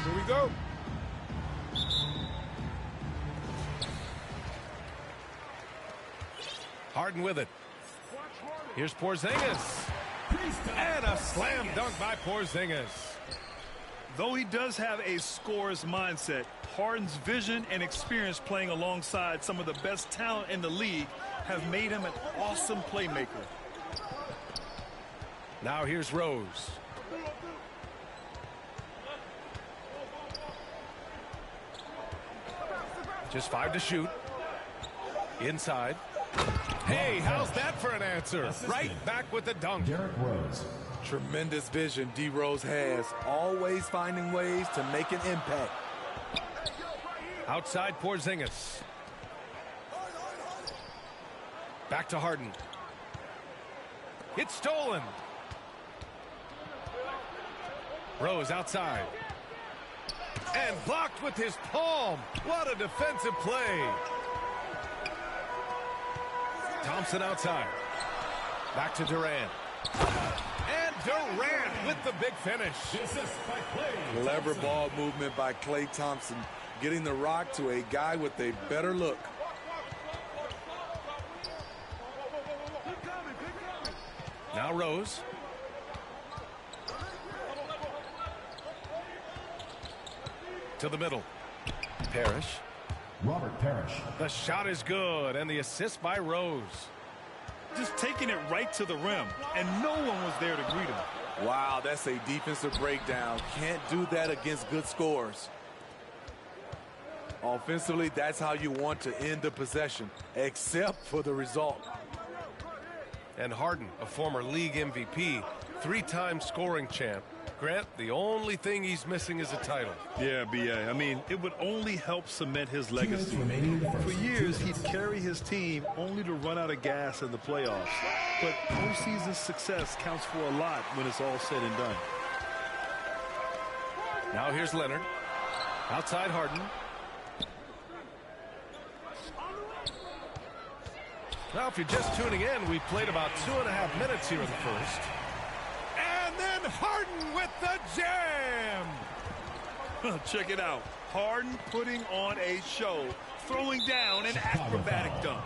Here we go. Harden with it. Here's Porzingis. And a slam dunk by Porzingis. Though he does have a scorer's mindset, Harden's vision and experience playing alongside some of the best talent in the league have made him an awesome playmaker. Now here's Rose. Just 5 to shoot. Inside. Hey, how's that for an answer? Right back with the dunk. Derrick Rose. Tremendous vision D. Rose has, always finding ways to make an impact. Outside Porzingis. Back to Harden. It's stolen. Rose outside. And blocked with his palm. What a defensive play. Thompson outside. Back to Durant. And Durant with the big finish. Clever ball movement by Klay Thompson, getting the rock to a guy with a better look. Now Rose. To the middle. Parrish. Robert Parrish. The shot is good, and the assist by Rose. Just taking it right to the rim, and no one was there to greet him. Wow, that's a defensive breakdown. Can't do that against good scores. Offensively, that's how you want to end the possession, except for the result. And Harden, a former league MVP, 3-time scoring champ. Grant, the only thing he's missing is a title. Yeah, B.A. I mean, it would only help cement his legacy. For years, he'd carry his team only to run out of gas in the playoffs. But postseason success counts for a lot when it's all said and done. Now here's Leonard. Outside Harden. Now, if you're just tuning in, we played about 2.5 minutes here in the first. And then Harden with the jam. Check it out. Harden putting on a show, throwing down an acrobatic dunk.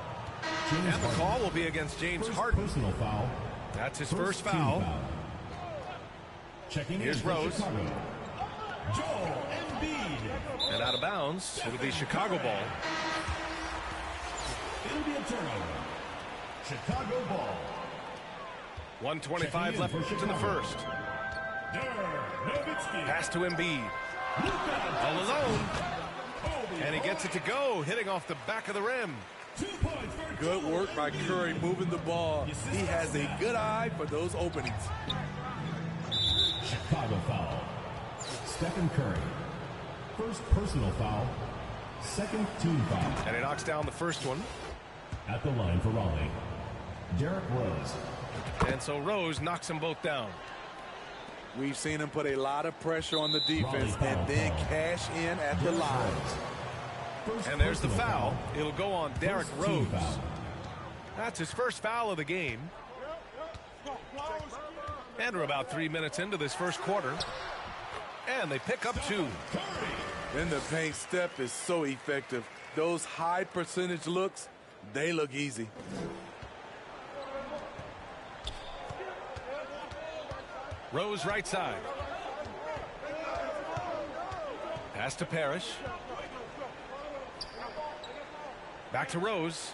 And the call will be against James Harden. Personal foul. That's his first foul. Checking Here's in for Rose. Chicago. Joel Embiid. And out of bounds. It'll be Chicago ball. It'll be a turnover. Chicago ball. 1:25 left in the first. Pass to Embiid. All alone. And he gets it to go, hitting off the back of the rim. Good work by Curry moving the ball. He has a good eye for those openings. Chicago foul. Stephen Curry. First personal foul. Second team foul. And he knocks down the first one. At the line for Raleigh, Derrick Rose. And so Rose knocks them both down. We've seen him put a lot of pressure on the defense and then cash in at the line. And there's the foul. It'll go on Derrick Rose. That's his first foul of the game. And we're about 3 minutes into this first quarter. And they pick up 2. In the paint step is so effective. Those high percentage looks, they look easy. Rose right side. Pass to Parrish. Back to Rose.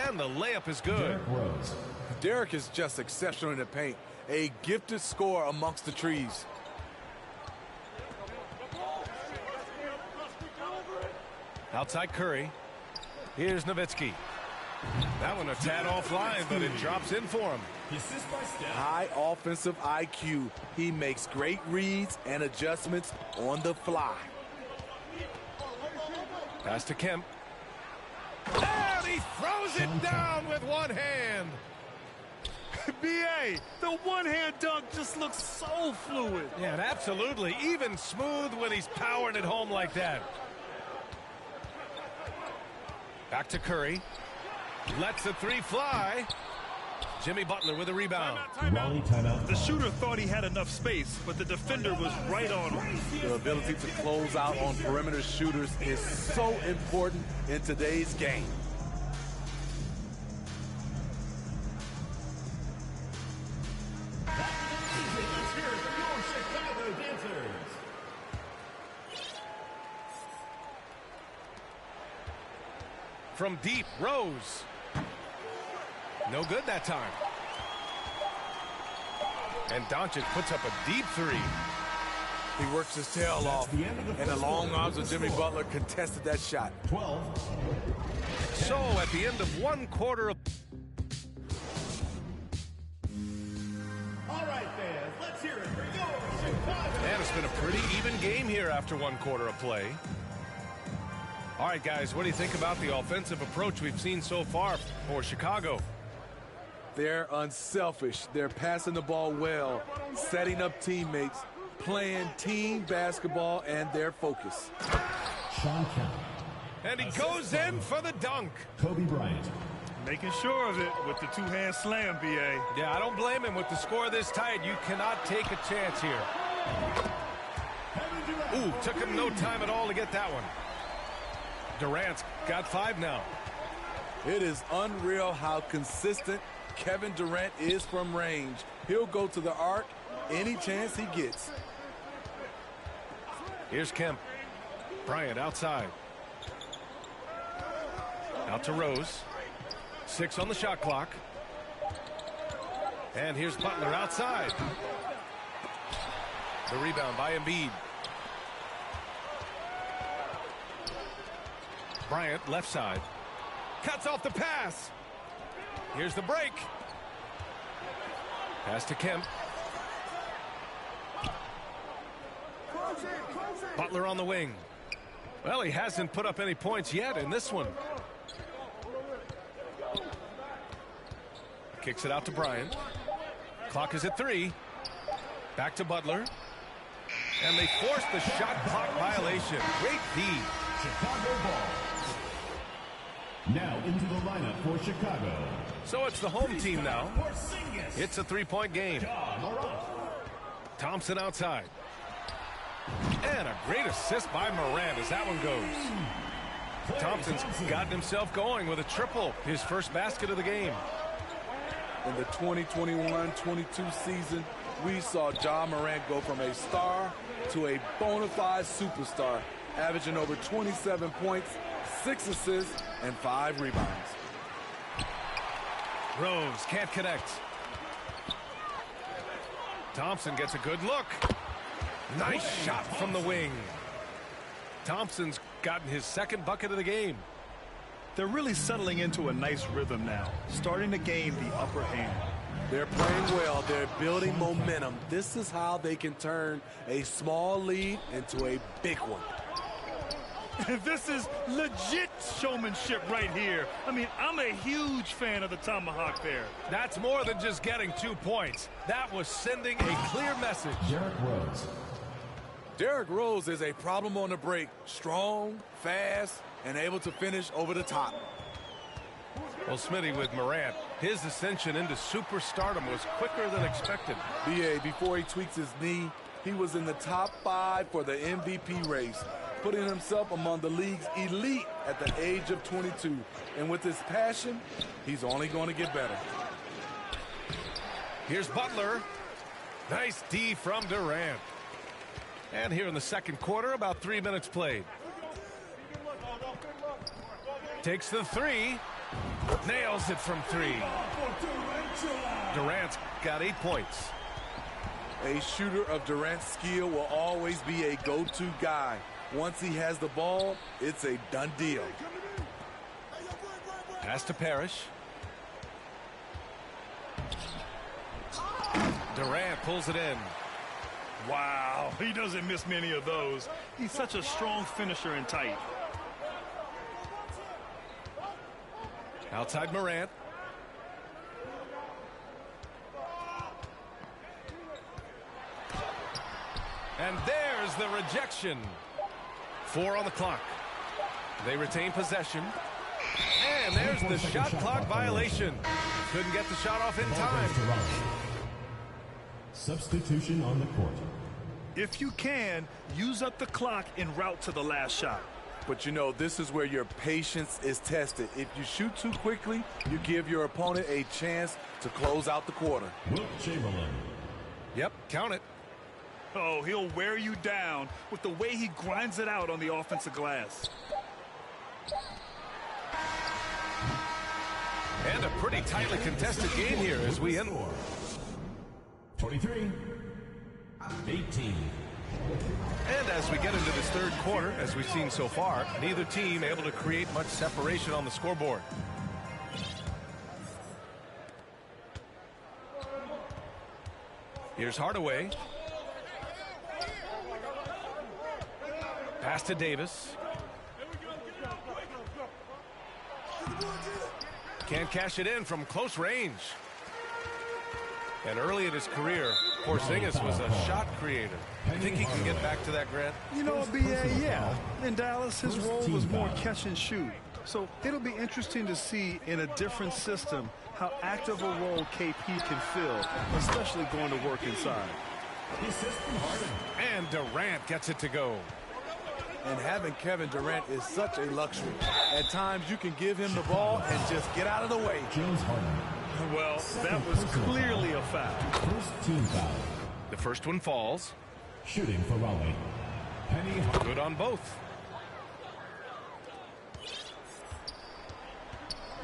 And the layup is good. Derrick Rose. Derrick is just exceptional in the paint. A gifted scorer amongst the trees. Outside Curry. Here's Nowitzki. That one a tad offline, but it drops in for him. High offensive IQ. He makes great reads and adjustments on the fly. Pass to Kemp. And he throws it down with one hand. B.A., the one-hand dunk just looks so fluid. Yeah, and absolutely. Even smooth when he's powering it home like that. Back to Curry. Lets the 3 fly. Jimmy Butler with a rebound. Raleigh timeout. The shooter thought he had enough space, but the defender was right on him. The ability to close out on perimeter shooters is so important in today's game. From deep, Rose. No good that time. And Doncic puts up a deep 3. He works his tail off, and the long arms of Jimmy Butler contested that shot. 12. So at the end of one quarter of... All right, fans, let's hear it for your Chicago. And it's been a pretty even game here after one quarter of play. All right, guys, what do you think about the offensive approach we've seen so far for Chicago? They're unselfish. They're passing the ball well, setting up teammates, playing team basketball, and their focus. Sean Kemp. And he goes in for the dunk. Kobe Bryant. Making sure of it with the 2-hand slam, B.A. Yeah, I don't blame him. With the score this tight, you cannot take a chance here. Ooh, took him no time at all to get that one. Durant's got 5 now. It is unreal how consistent Kevin Durant is from range. He'll go to the arc any chance he gets. Here's Kemp. Bryant outside. Out to Rose. 6 on the shot clock. And here's Butler outside. The rebound by Embiid. Bryant left side. Cuts off the pass. Here's the break. Pass to Kemp. Butler on the wing. Well, he hasn't put up any points yet in this one. Kicks it out to Bryant. Clock is at 3. Back to Butler. And they force the shot clock violation. Great D. Chicago ball. Now into the lineup for Chicago. So it's the home team now. It's a 3-point game. Thompson outside. And a great assist by Morant as that one goes. Thompson's gotten himself going with a triple, his first basket of the game. In the 2021-22 season, we saw Ja Morant go from a star to a bona fide superstar, averaging over 27 points, 6 assists, and 5 rebounds. Rose can't connect. Thompson gets a good look. Nice shot from the wing. Thompson's gotten his second bucket of the game. They're really settling into a nice rhythm now, starting to gain the upper hand. They're playing well. They're building momentum. This is how they can turn a small lead into a big one. This is legit showmanship right here. I mean, I'm a huge fan of the tomahawk there. That's more than just getting 2 points. That was sending a clear message. Derrick Rose. Derrick Rose is a problem on the break. Strong, fast, and able to finish over the top. Well, Smitty, with Morant, his ascension into superstardom was quicker than expected. B.A., before he tweaks his knee, he was in the top 5 for the MVP race, putting himself among the league's elite at the age of 22. And with his passion, he's only going to get better. Here's Butler. Nice D from Durant. And here in the second quarter, about 3 minutes played. Takes the 3. Nails it from 3. Durant's got 8 points. A shooter of Durant's skill will always be a go-to guy. Once he has the ball, it's a done deal. Pass to Parrish. Durant pulls it in. Wow, he doesn't miss many of those. He's such a strong finisher and tight. Outside Morant. And there's the rejection. 4 on the clock. They retain possession. And there's the shot clock violation. Couldn't get the shot off in time. Substitution on the court. If you can, use up the clock en route to the last shot. But you know, this is where your patience is tested. If you shoot too quickly, you give your opponent a chance to close out the quarter. Wilt Chamberlain. Yep, count it. Oh, he'll wear you down with the way he grinds it out on the offensive glass. And a pretty tightly contested game here as we end. 23. 18. And as we get into this third quarter, as we've seen so far, neither team able to create much separation on the scoreboard. Here's Hardaway. Pass to Davis. Can't cash it in from close range. And early in his career, Porzingis was a shot creator. I think he can get back to that, Grant. You know, B.A., yeah. In Dallas, his role was more catch and shoot. So it'll be interesting to see in a different system how active a role KP can fill, especially going to work inside. And Durant gets it to go. And having Kevin Durant is such a luxury. At times, you can give him the ball and just get out of the way. James Harden. Well, that was clearly a foul. First team foul. The first one falls. Shooting for Raleigh. Penny. Good on both.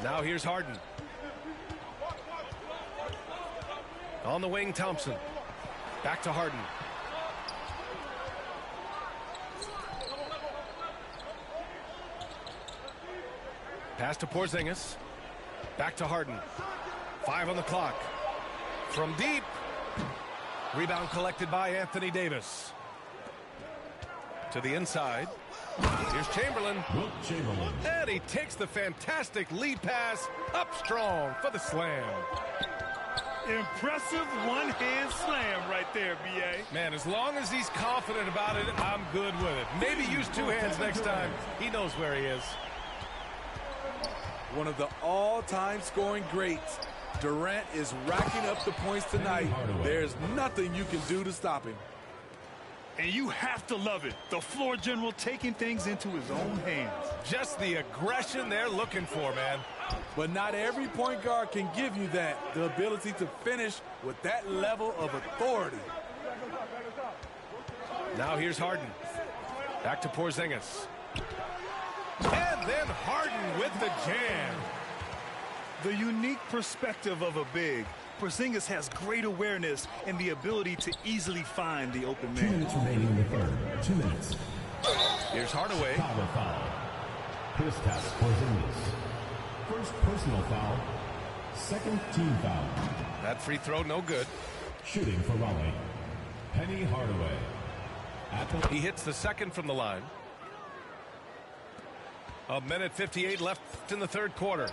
Now here's Harden. On the wing, Thompson. Back to Harden. Pass to Porzingis. Back to Harden. 5 on the clock. From deep. Rebound collected by Anthony Davis. To the inside. Here's Chamberlain. And he takes the fantastic lead pass up strong for the slam. Impressive one-hand slam right there, B.A. Man, as long as he's confident about it, I'm good with it. Maybe use 2 hands next time. He knows where he is. One of the all-time scoring greats. Durant is racking up the points tonight. There's nothing you can do to stop him. And you have to love it. The floor general taking things into his own hands. Just the aggression they're looking for, man. But not every point guard can give you that. The ability to finish with that level of authority. Now here's Harden. Back to Porzingis. And then Harden with the jam. The unique perspective of a big. Porzingis has great awareness and the ability to easily find the open man. 2 minutes remaining in the third. 2 minutes. Here's Hardaway. Foul. Kristaps Porzingis. First personal foul. Second team foul. That free throw no good. Shooting for Raleigh. Penny Hardaway. He hits the second from the line. 1:58 left in the third quarter.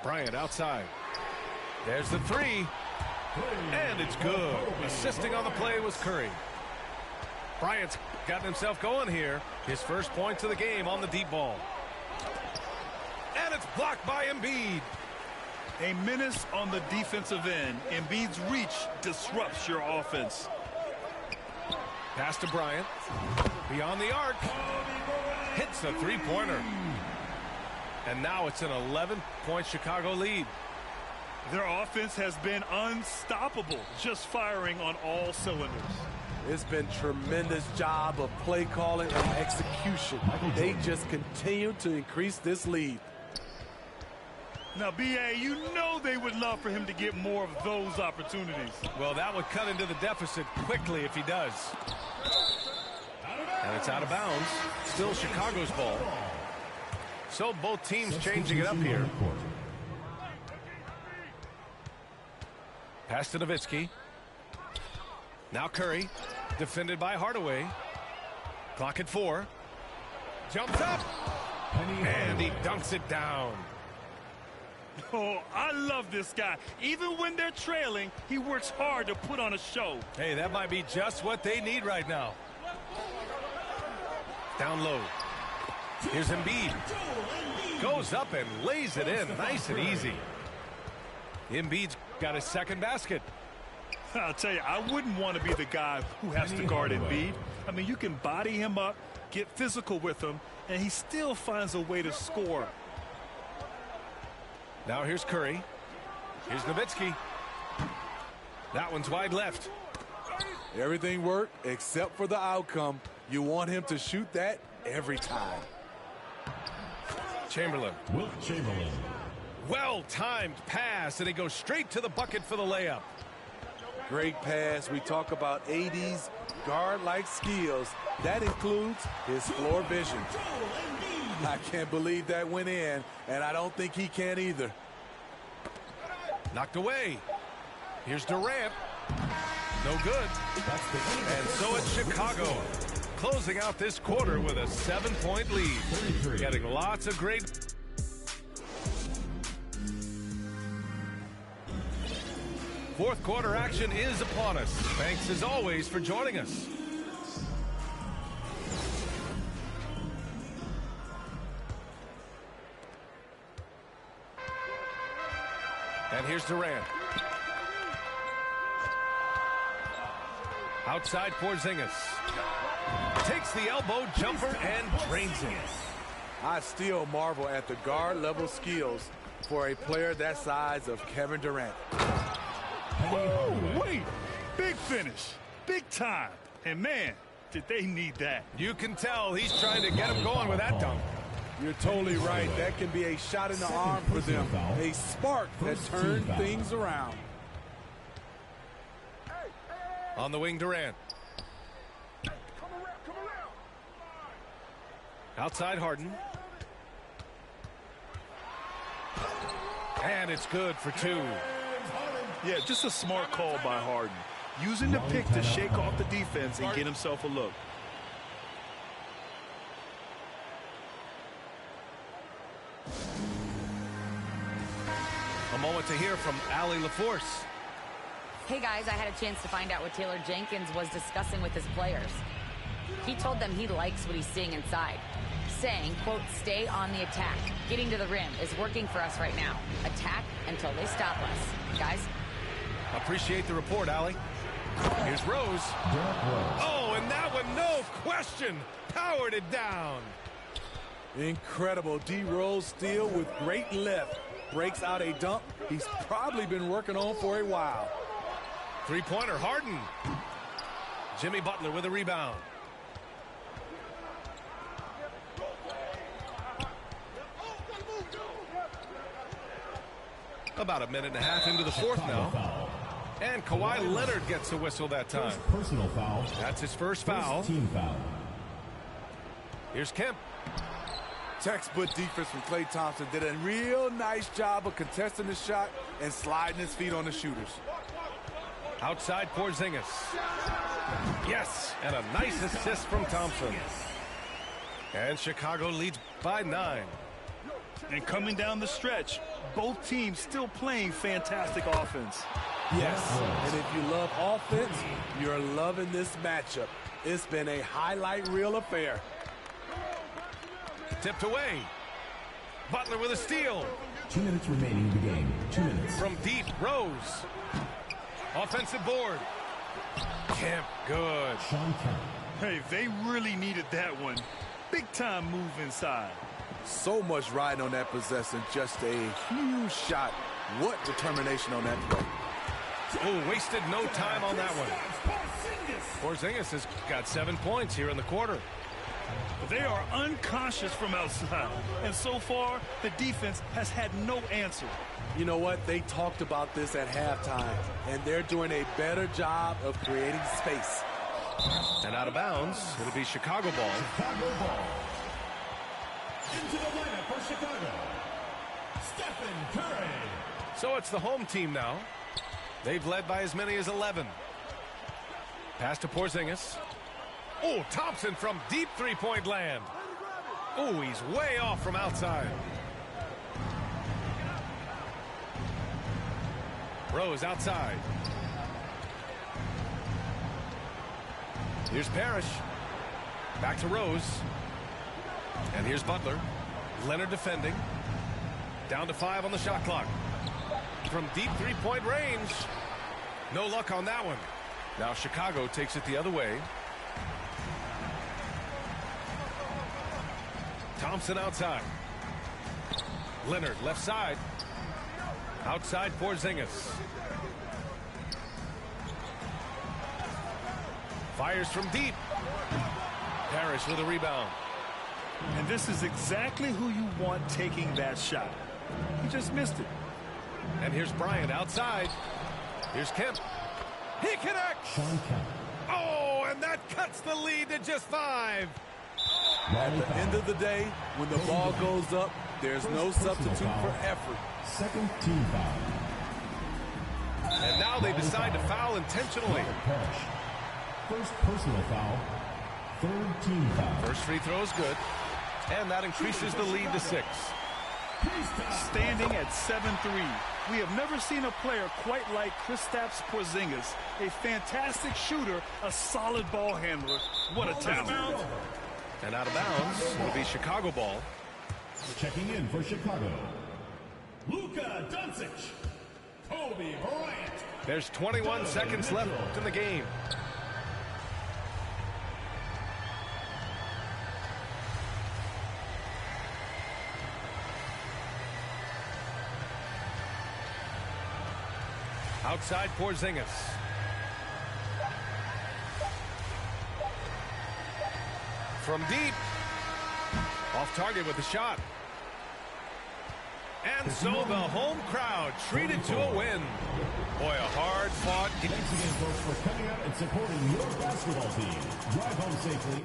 Bryant outside. There's the three. And it's good. Assisting on the play was Curry. Bryant's gotten himself going here. His first points of the game on the deep ball. And it's blocked by Embiid. A menace on the defensive end. Embiid's reach disrupts your offense. Pass to Bryant. Beyond the arc. Hits a three-pointer. And now it's an 11-point Chicago lead. Their offense has been unstoppable, just firing on all cylinders. It's been tremendous job of play calling and execution. They just continue to increase this lead. Now, B.A., you know they would love for him to get more of those opportunities. Well, that would cut into the deficit quickly if he does. And it's out of bounds. Still Chicago's ball. So both teams changing it up here. Pass to Nowitzki. Now Curry. Defended by Hardaway. Clock at 4. Jumps up. And he dunks it down. Oh, I love this guy. Even when they're trailing, he works hard to put on a show. Hey, that might be just what they need right now. Down low. Here's Embiid. Goes up and lays it in. Nice and easy. Embiid's got his second basket. I'll tell you, I wouldn't want to be the guy who has to guard Embiid. I mean, you can body him up, get physical with him, and he still finds a way to score. Now here's Curry. Here's Nowitzki. That one's wide left. Everything worked except for the outcome. You want him to shoot that every time. Chamberlain. Wilt Chamberlain. Well-timed pass, and he goes straight to the bucket for the layup. Great pass. We talk about AD's guard-like skills. That includes his floor vision. I can't believe that went in, and I don't think he can either. Knocked away. Here's Durant. No good. And so it's Chicago, closing out this quarter with a 7-point lead. Getting lots of great... Fourth quarter action is upon us. Thanks as always for joining us. And here's Durant. Outside Porzingis. Takes the elbow jumper and drains it. I still marvel at the guard level skills for a player that size of Kevin Durant. Oh, wait. Big finish. Big time. And man, did they need that. You can tell he's trying to get him going with that dunk. You're totally right. That can be a shot in the arm for them. A spark that turned things around. On the wing, Durant. Outside Harden. And it's good for two. Yeah, just a smart call by Harden. Using the pick to shake off the defense and get himself a look. A moment to hear from Allie LaForce. Hey guys, I had a chance to find out what Taylor Jenkins was discussing with his players. He told them he likes what he's seeing inside, saying, quote, stay on the attack. Getting to the rim is working for us right now. Attack until they stop us. Guys? Appreciate the report, Allie. Here's Rose. Oh, and that one, no question, powered it down. Incredible. D. Rose steal with great lift. Breaks out a dunk he's probably been working on for a while. Three-pointer, Harden. Jimmy Butler with a rebound. About a minute and a half into the fourth now. And Kawhi Leonard gets a whistle that time. Personal foul. That's his first foul. Team foul. Here's Kemp. Textbook defense from Klay Thompson. Did a real nice job of contesting the shot and sliding his feet on the shooters. Outside Porzingis. Yes, and a nice assist from Thompson. And Chicago leads by 9. And coming down the stretch, both teams still playing fantastic offense. Yes, and if you love offense, you're loving this matchup. It's been a highlight reel affair. Tipped away. Butler with a steal. 2 minutes remaining in the game. 2 minutes. From deep, Rose. Offensive board. Kemp, good. Sean Kemp. Hey, they really needed that one. Big time move inside. So much riding on that possession. Just a huge shot. What determination on that play. Oh, wasted no time on that one. Porzingis has got 7 points here in the quarter. They are unconscious from outside, and so far the defense has had no answer. You know what? They talked about this at halftime, and they're doing a better job of creating space. And out of bounds, it'll be Chicago ball. Chicago ball. Into the lineup for Chicago, Stephen Curry. So it's the home team now. They've led by as many as 11. Pass to Porzingis. Oh, Thompson from deep three-point land. Oh, he's way off from outside. Rose outside. Here's Parrish. Back to Rose. And here's Butler. Leonard defending. Down to 5 on the shot clock. From deep three-point range. No luck on that one. Now Chicago takes it the other way. Thompson outside. Leonard left side. Outside Porzingis. Fires from deep. Parrish with a rebound. And this is exactly who you want taking that shot. He just missed it. And here's Bryant outside. Here's Kemp. He connects. Sean Kemp. Oh, and that cuts the lead to just 5. At the end of the day, when the ball goes up, there's no substitute for effort. Second team foul. And now they decide to foul intentionally. Parrish. First personal foul. Third team foul. First free throw is good. And that increases the lead to 6. Standing at 7-3, we have never seen a player quite like Kristaps Porzingis. A fantastic shooter, a solid ball handler. What a talent. And out of bounds, it'll be Chicago ball. Checking in for Chicago, Luka Doncic. Kobe Bryant. There's 21 seconds left in the game. Outside Porzingis. From deep. Off target with the shot. And so the home crowd treated to a win. Boy, a hard-fought game. Thanks again, folks, for coming out and supporting your basketball team. Drive home safely.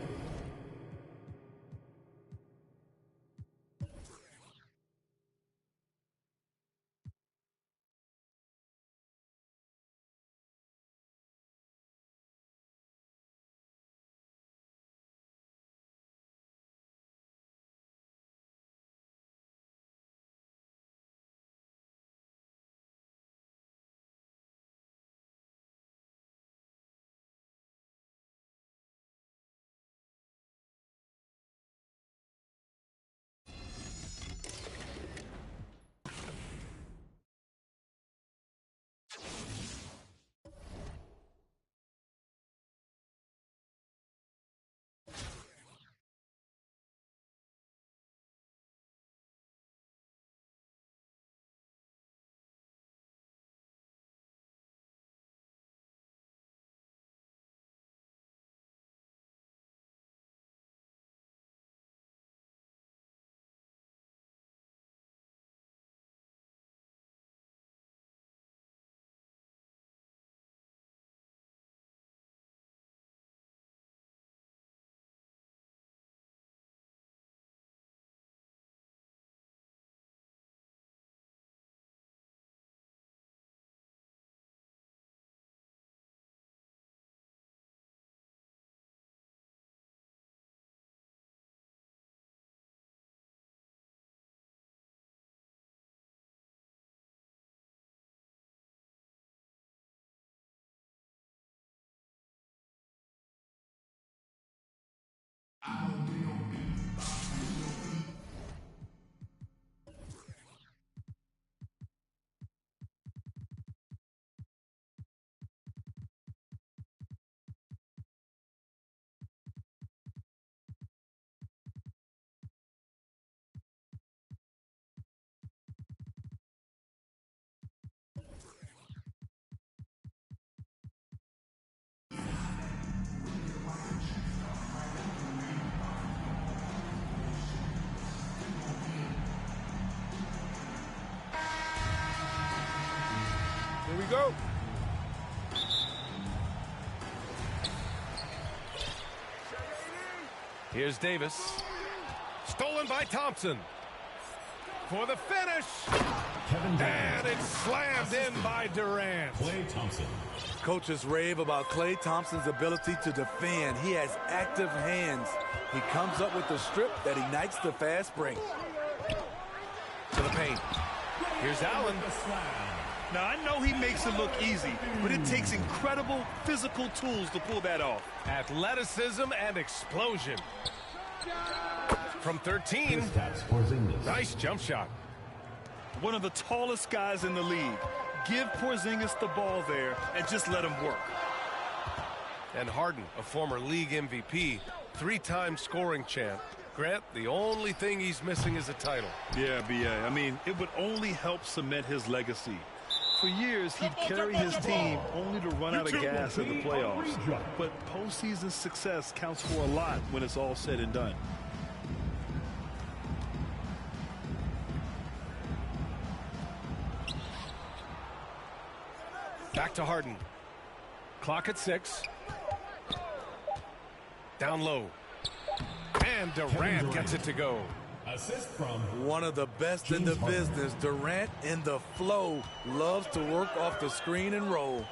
Here we go. Here's Davis. Stolen by Thompson. For the finish. And it's slammed in by Durant. Klay Thompson. Coaches rave about Klay Thompson's ability to defend. He has active hands. He comes up with the strip that ignites the fast break. To the paint. Here's Allen. Now, I know he makes it look easy, but it takes incredible physical tools to pull that off. Athleticism and explosion. From 13. Nice jump shot. One of the tallest guys in the league. Give Porzingis the ball there and just let him work. And Harden, a former league MVP, 3-time scoring champ. Grant, the only thing he's missing is a title. Yeah, B.A. I mean, it would only help cement his legacy. For years, he'd carry his team only to run out of gas in the playoffs. But postseason success counts for a lot when it's all said and done. Back to Harden. Clock at 6. Down low. And Durant gets it to go. Assist from one of the best in the business. Durant in the flow. Loves to work off the screen and roll.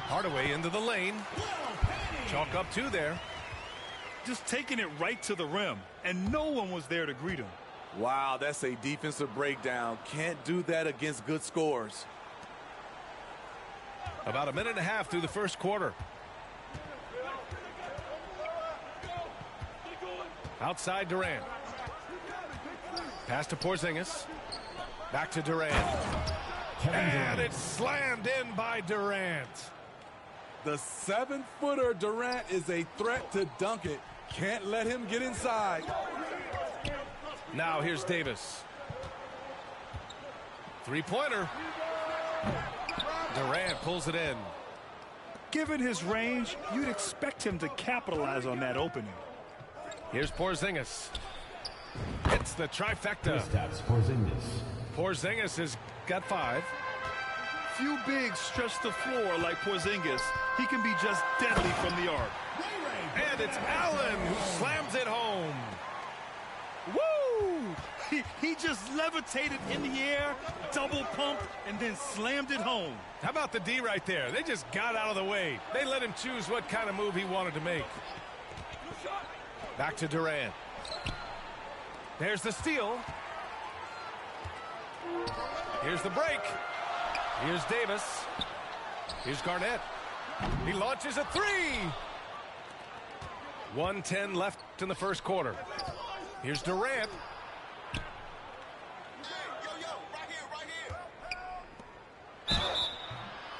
Hardaway into the lane. Chalk up 2 there. Just taking it right to the rim, and no one was there to greet him. Wow, that's a defensive breakdown. Can't do that against good scores. About a minute and a half through the first quarter. Outside Durant. Pass to Porzingis. Back to Durant. And it's slammed in by Durant. The 7-footer Durant is a threat to dunk it. Can't let him get inside. Now here's Davis. 3-pointer. Durant pulls it in. Given his range, you'd expect him to capitalize on that opening. Here's Porzingis. It's the trifecta. Kristaps Porzingis. Porzingis has got 5. Few bigs stretch the floor like Porzingis. He can be just deadly from the arc. And it's Allen who slams it home. Woo! He just levitated in the air, double pump, and then slammed it home. How about the D right there? They just got out of the way. They let him choose what kind of move he wanted to make. Back to Durant. There's the steal. Here's the break. Here's Davis. Here's Garnett. He launches a 3. 1:10 left in the first quarter. Here's Durant.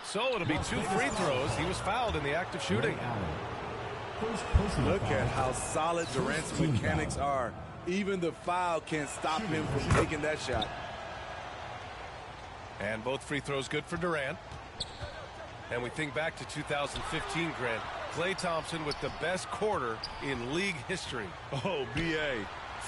So it'll be 2 free throws. He was fouled in the act of shooting. Look at how solid Durant's mechanics are. Even the foul can't stop him from taking that shot. And both free throws good for Durant. And we think back to 2015, Grant. Klay Thompson with the best quarter in league history. Oh, B.A.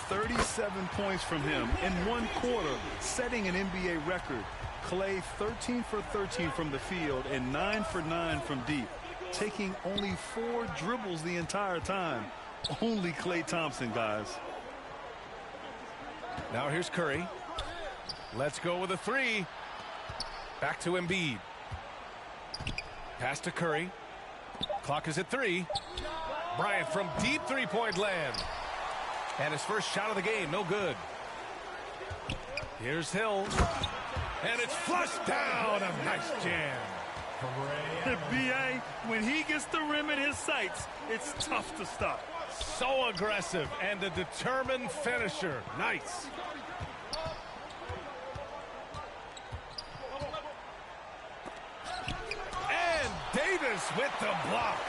37 points from him in one quarter, setting an NBA record. Klay 13 for 13 from the field and 9 for 9 from deep, taking only 4 dribbles the entire time. Only Klay Thompson, guys. Now here's Curry. Let's go with a 3. Back to Embiid. Pass to Curry. Clock is at 3. Bryant from deep three-point land. And his first shot of the game, no good. Here's Hill. And it's flushed down. A nice jam. B.A., when he gets the rim in his sights, it's tough to stop. So aggressive and a determined finisher. Nice. And Davis with the block.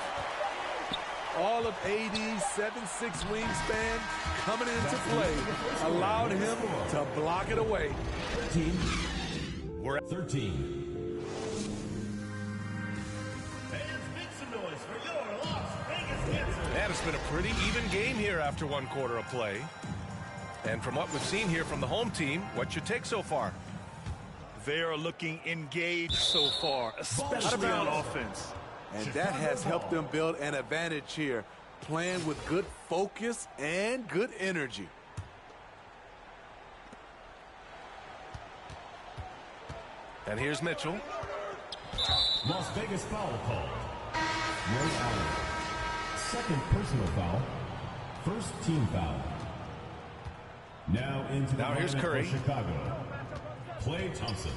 All of AD's 7'6" wingspan coming into play allowed him to block it away. We're at 13. And it's been a pretty even game here after one quarter of play. And from what we've seen here from the home team, what's your take so far? They are looking engaged so far, especially on offense. And that has helped them build an advantage here, playing with good focus and good energy. And here's Mitchell. Las Vegas foul called. Ray Allen. Second personal foul. First team foul. Now into the here's lineup Curry. for Chicago. Klay Thompson.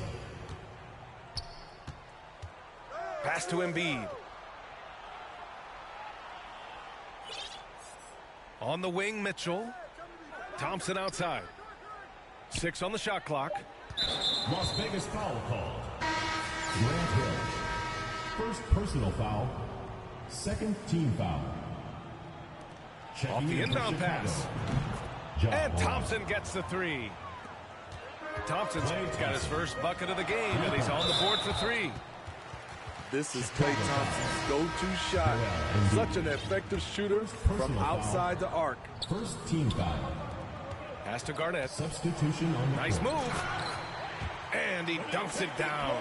Pass to Embiid. On the wing, Mitchell. Thompson outside. 6 on the shot clock. Las Vegas foul called. Grant Hill. First personal foul. Second team foul. Off the inbound pass. And Thompson gets the 3. Thompson's got his first bucket of the game, and he's on the board for 3. This is Klay Thompson's go-to shot. Such an effective shooter from outside the arc. First team foul. Pass to Garnett. Substitution on the Nice court. move. And he dunks it down.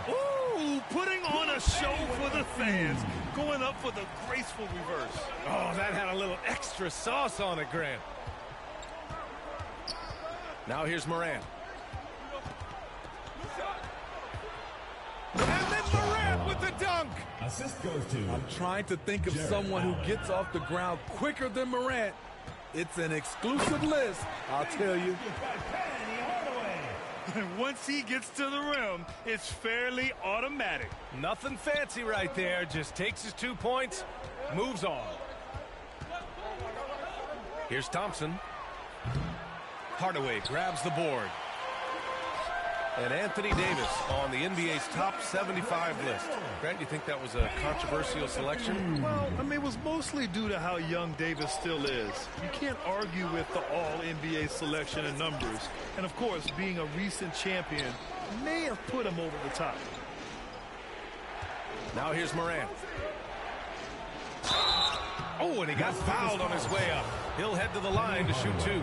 Ooh, putting on a show for the fans, going up for the graceful reverse. Oh, that had a little extra sauce on it, Grant. Now here's Morant. And then Morant with the dunk. Assist goes to. I'm trying to think of someone who gets off the ground quicker than Morant. It's an exclusive list, I'll tell you. Once he gets to the rim, it's fairly automatic. Nothing fancy right there. Just takes his 2 points, moves on. Here's Thompson. Hardaway grabs the board. And Anthony Davis on the NBA's top 75 list. Grant, you think that was a controversial selection? Well, I mean, it was mostly due to how young Davis still is. You can't argue with the all-NBA selection and numbers. And, of course, being a recent champion may have put him over the top. Now here's Morant. Oh, and he got fouled on his way up. He'll head to the line to shoot two.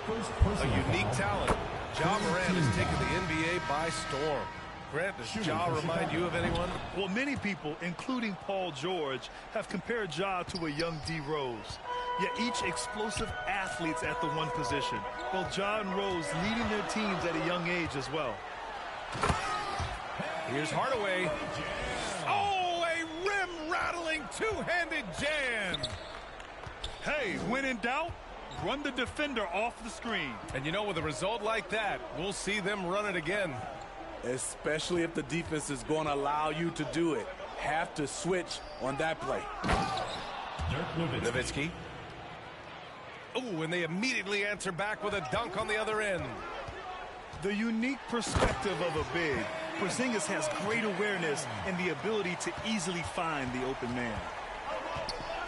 A unique talent. Ja Morant has taken the NBA by storm. Grant, does Ja remind you of anyone? Well, many people, including Paul George, have compared Ja to a young D. Rose. Yet each explosive athletes at the one position. Both Ja and Rose leading their teams at a young age as well. Here's Hardaway. Oh, a rim-rattling two-handed jam. Hey, when in doubt, run the defender off the screen. And you know, with a result like that, we'll see them run it again. Especially if the defense is going to allow you to do it. Have to switch on that play. Nowitzki. Oh, and they immediately answer back with a dunk on the other end. The unique perspective of a big. Porzingis has great awareness and the ability to easily find the open man.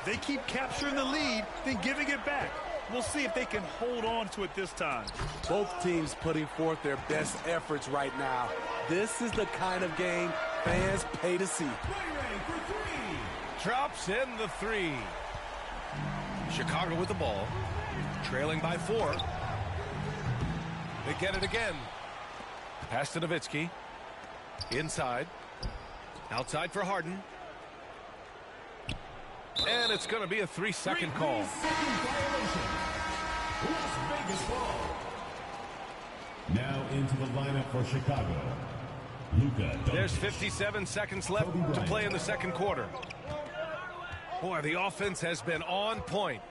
They keep capturing the lead, then giving it back. We'll see if they can hold on to it this time. Both teams putting forth their best efforts right now. This is the kind of game fans pay to see. Drops in the three. Chicago with the ball. Trailing by 4. They get it again. Pass to Nowitzki. Inside. Outside for Harden. And it's going to be a 3-second call. Las Vegas ball. Now into the lineup for Chicago. Luka Doncic. There's 57 seconds left to play in the second quarter. Boy, the offense has been on point.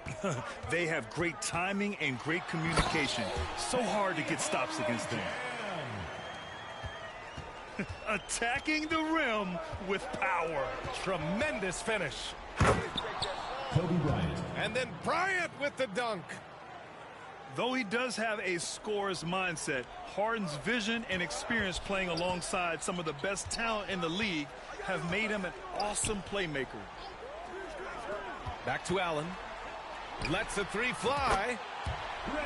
They have great timing and great communication. So hard to get stops against them. Attacking the rim with power. Tremendous finish. Kobe Bryant. And then Bryant with the dunk. Though he does have a scorer's mindset, Harden's vision and experience playing alongside some of the best talent in the league have made him an awesome playmaker. Back to Allen. Lets the three fly.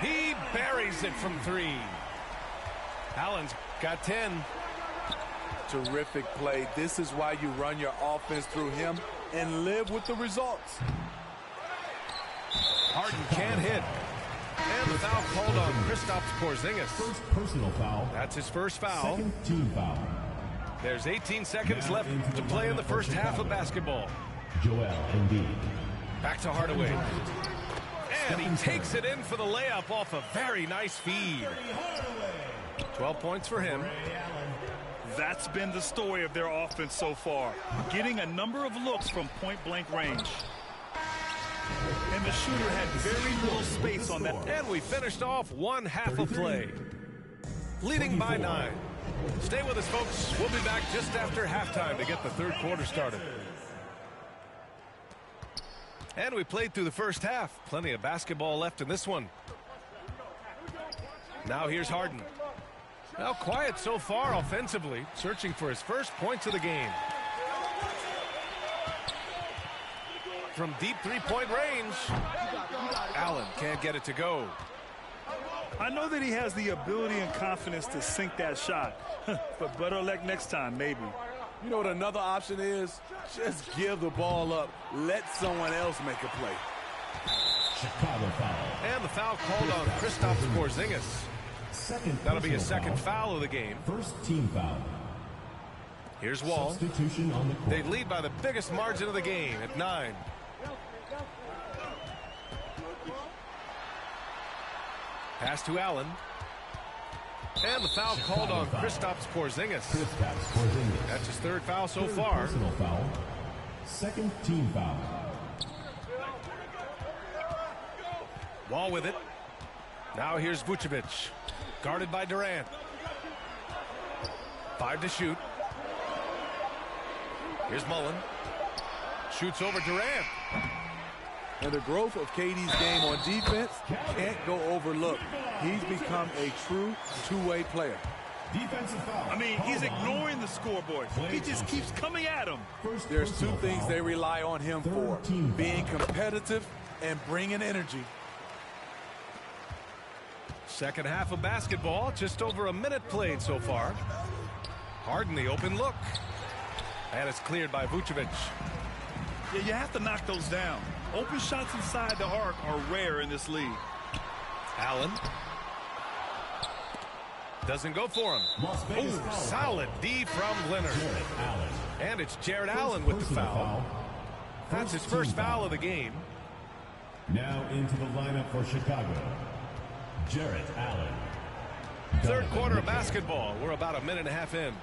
He buries it from 3. Allen's got 10. Terrific play. This is why you run your offense through him and live with the results. Harden can't hit. And the foul called on Kristaps Porzingis. First personal foul. That's his first foul. Second team foul. There's 18 seconds left to play in the first half of basketball. Joel Embiid. Back to Hardaway. And he takes it in for the layup off a very nice feed. 12 points for him. That's been the story of their offense so far, getting a number of looks from point-blank range. And the shooter had very little space on that. And we finished off one half of play. Leading by 9. Stay with us, folks. We'll be back just after halftime to get the third quarter started. And we played through the first half. Plenty of basketball left in this one. Now here's Harden. Now quiet so far offensively, searching for his first points of the game. From deep three-point range, Allen can't get it to go. I know that he has the ability and confidence to sink that shot, but better luck next time, maybe. You know what another option is? Just give the ball up. Let someone else make a play. Chicago foul. And the foul called on Kristaps Porzingis. That'll be his second foul of the game. First team foul. Here's Wall. Substitution on the court. They lead by the biggest margin of the game at 9. Pass to Allen. And the foul called on Kristaps Porzingis. Kristaps Porzingis. That's his third foul so Third far. Personal foul. Second team foul. Wall with it. Now here's Vucevic. Guarded by Durant. 5 to shoot. Here's Mullen. Shoots over Durant. And the growth of KD's game on defense can't go overlooked. He's become a true two-way player. Defensive foul. I mean, he's ignoring the scoreboard. He just keeps coming at him. There's two things they rely on him for: being competitive and bringing energy. Second half of basketball, just over a minute played so far. Harden the open look. And it's cleared by Vucevic. Yeah, you have to knock those down. Open shots inside the arc are rare in this league. Allen. Doesn't go for him. Ooh, solid D from Leonard. And it's Jarrett Allen with the foul. That's his first foul of the game. Now into the lineup for Chicago, Jarrett Allen. Third quarter of basketball. We're about a minute and a half in.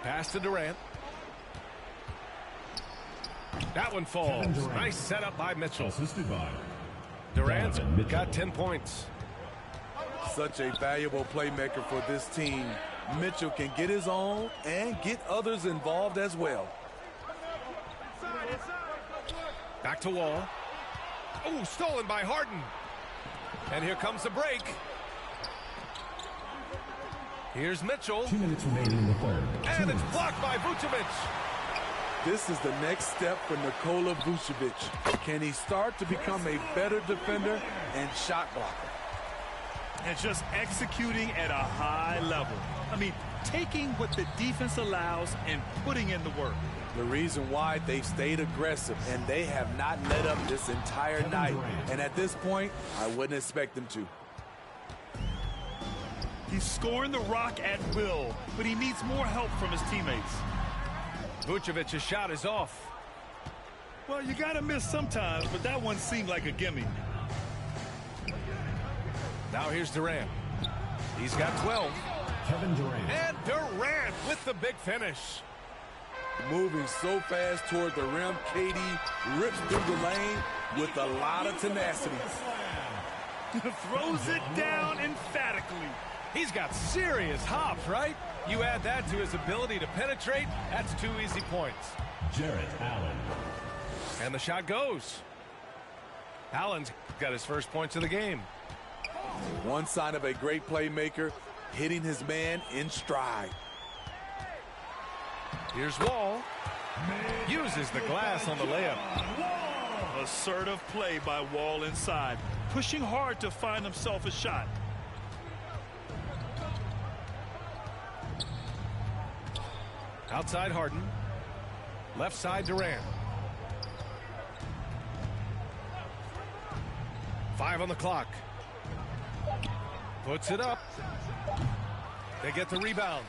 Pass to Durant. That one falls. Nice setup by Mitchell. Assisted by Durant's got 10 points. Such a valuable playmaker for this team. Mitchell can get his own and get others involved as well. Back to Wall. Oh, stolen by Harden. And here comes the break. Here's Mitchell. 2 minutes remaining in the third. And it's blocked by Vucevic. This is the next step for Nikola Vucevic. Can he start to become a better defender and shot blocker? And just executing at a high level. I mean, taking what the defense allows and putting in the work. The reason why they've stayed aggressive and they have not let up this entire night. And at this point, I wouldn't expect them to. He's scoring the rock at will, but he needs more help from his teammates. Vucevic's shot is off. Well, you got to miss sometimes, but that one seemed like a gimme. Now here's Durant. He's got 12. Kevin Durant. And Durant with the big finish. Moving so fast toward the rim, KD rips through the lane with a lot of tenacity. Throws it down emphatically. He's got serious hops, right? You add that to his ability to penetrate, that's 2 easy points. Jarrett Allen. And the shot goes. Allen's got his first points of the game. One sign of a great playmaker, hitting his man in stride. Here's Wall. Uses the glass on the layup. Assertive play by Wall inside, pushing hard to find himself a shot. Outside Harden. Left side Durant. 5 on the clock. Puts it up. They get the rebound.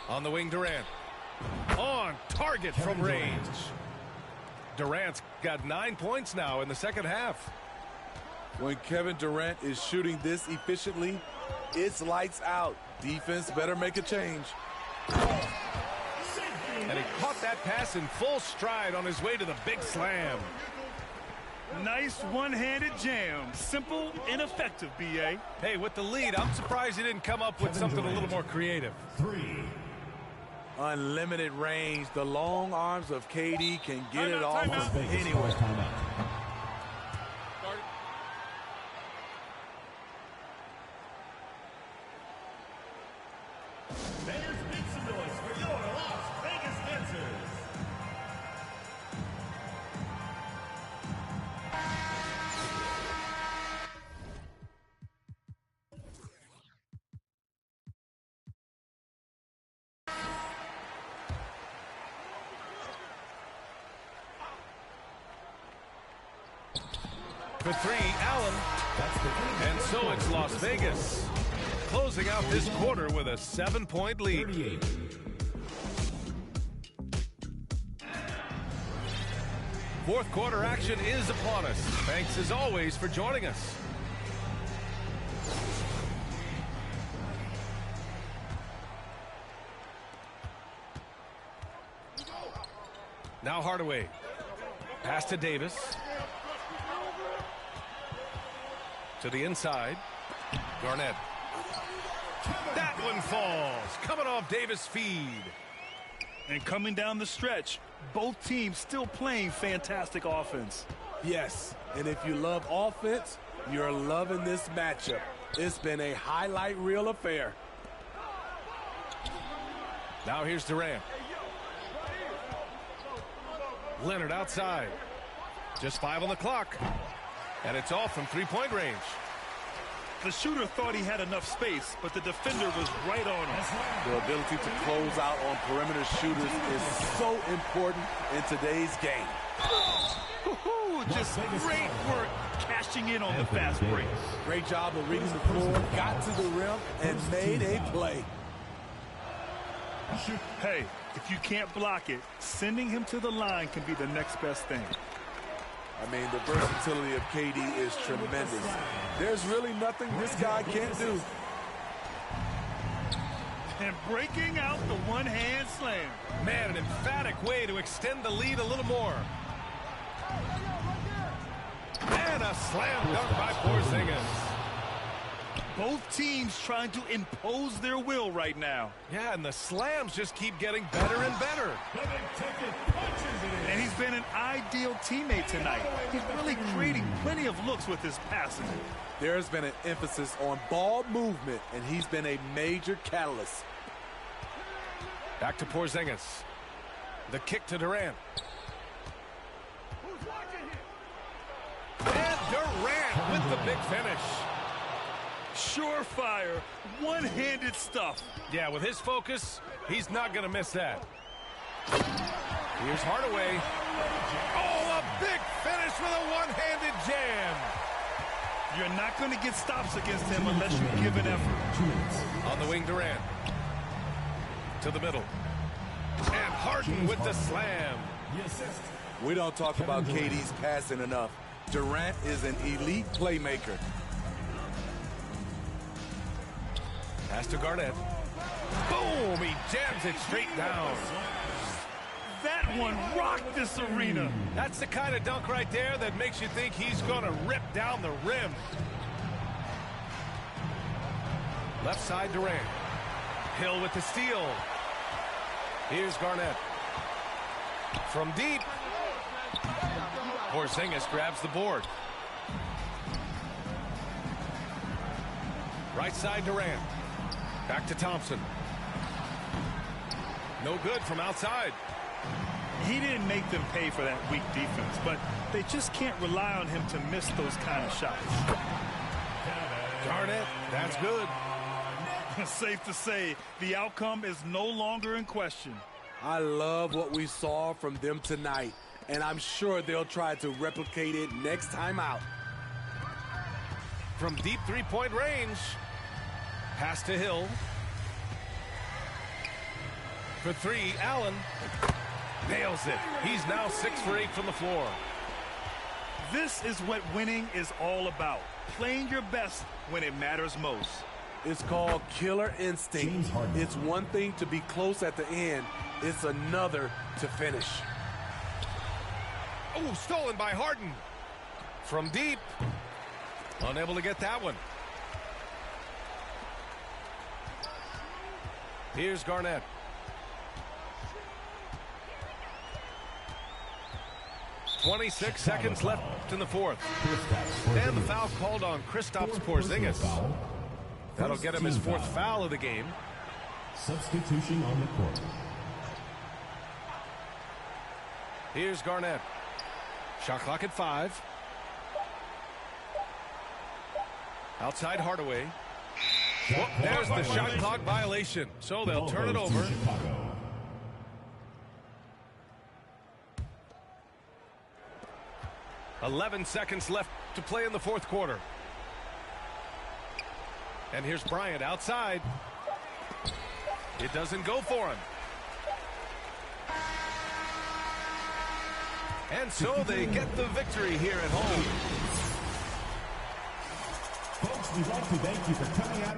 On the wing, Durant. On target from range. Durant's got 9 points now in the second half. When Kevin Durant is shooting this efficiently, it's lights out. Defense better make a change. And he caught that pass in full stride on his way to the big slam. Nice one-handed jam. Simple and effective, B.A. Hey, with the lead, I'm surprised he didn't come up with something a little more creative. 3. Unlimited range. The long arms of KD can get it off from Vegas anywhere. calls timeout. Bears, make some noise for your Las Vegas dancers. For 3, Allen. And so it's Las Vegas, closing out this quarter with a 7-point lead. 38. Fourth quarter action is upon us. Thanks as always for joining us. Now Hardaway. Pass to Davis. To the inside. Garnett. That one falls. Coming off Davis' feed. And coming down the stretch, both teams still playing fantastic offense. Yes, and if you love offense, you're loving this matchup. It's been a highlight reel affair. Now here's Durant. Leonard outside. Just 5 on the clock. And it's off from 3-point range. The shooter thought he had enough space, but the defender was right on him. The ability to close out on perimeter shooters is so important in today's game. Just great work cashing in on the fast break. Great job of reading the floor, got to the rim, and made a play. Hey, if you can't block it, sending him to the line can be the next best thing. I mean, the versatility of KD is tremendous. There's really nothing this guy can't do. And breaking out the one-hand slam. Man, an emphatic way to extend the lead a little more. And a slam dunk by Porzingis. Both teams trying to impose their will right now. Yeah, and the slams just keep getting better and better. And he's been an ideal teammate tonight. He's really creating plenty of looks with his passing. There's been an emphasis on ball movement, and he's been a major catalyst. Back to Porzingis. The kick to Durant. And Durant with the big finish. Surefire, one-handed stuff. Yeah, with his focus, he's not going to miss that. Here's Hardaway. Oh, a big finish with a one-handed jam. You're not going to get stops against him unless you give an effort. On the wing, Durant. To the middle. And Harden with the slam. We don't talk about KD's passing enough. Durant is an elite playmaker. Pass to Garnett. Boom! He jams it straight down. That one rocked this arena. That's the kind of dunk right there that makes you think he's going to rip down the rim. Left side, Durant. Hill with the steal. Here's Garnett. From deep. Porzingis grabs the board. Right side, Durant. Back to Thompson. No good from outside. He didn't make them pay for that weak defense, but they just can't rely on him to miss those kind of shots. Garnett, that's good. Safe to say, the outcome is no longer in question. I love what we saw from them tonight, and I'm sure they'll try to replicate it next time out. From deep three-point range. Pass to Hill. For three, Allen nails it. He's now 6 for 8 from the floor. This is what winning is all about. Playing your best when it matters most. It's called killer instinct. It's one thing to be close at the end. It's another to finish. Oh, stolen by Harden. From deep. Unable to get that one. Here's Garnett. .26 seconds left in the fourth. And the foul called on Kristaps Porzingis. That'll get him his 4th foul of the game. Substitution on the court. Here's Garnett. Shot clock at 5. Outside Hardaway. Well, there's the shot clock violation. So they'll turn it over. 11 seconds left to play in the 4th quarter. And here's Bryant outside. It doesn't go for him. And so they get the victory here at home. Folks, we'd like to thank you for coming out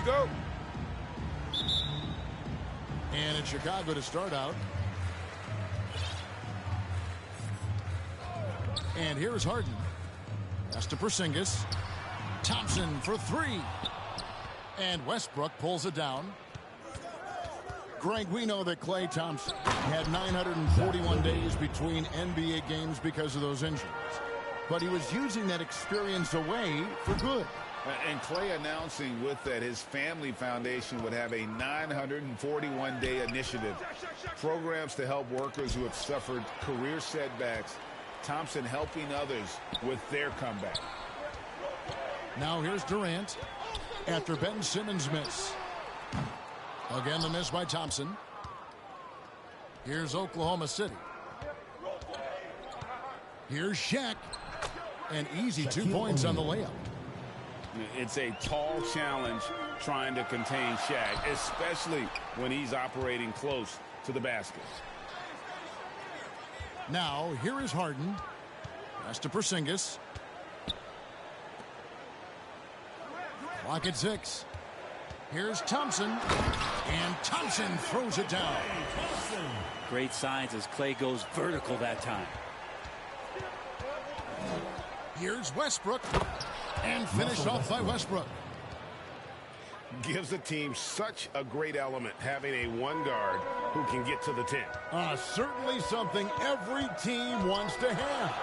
go. And it's Chicago to start out. And here's Harden. That's to Porzingis. Thompson for three. And Westbrook pulls it down. Greg, we know that Klay Thompson had 941 days between NBA games because of those injuries. But he was using that experience away for good. And Klay announcing with that his family foundation would have a 941-day initiative. Programs to help workers who have suffered career setbacks. Thompson helping others with their comeback. Now here's Durant after Ben Simmons' miss. Again, the miss by Thompson. Here's Oklahoma City. Here's Shaq. And easy 2 points on the layup. It's a tall challenge trying to contain Shaq, especially when he's operating close to the basket. Now, here is Harden. Pass to Porzingis. Clock at 6. Here's Thompson. And Thompson throws it down. Great signs as Klay goes vertical that time. Here's Westbrook. And finished off by Westbrook. Gives the team such a great element having a one guard who can get to the 10. Certainly something every team wants to have.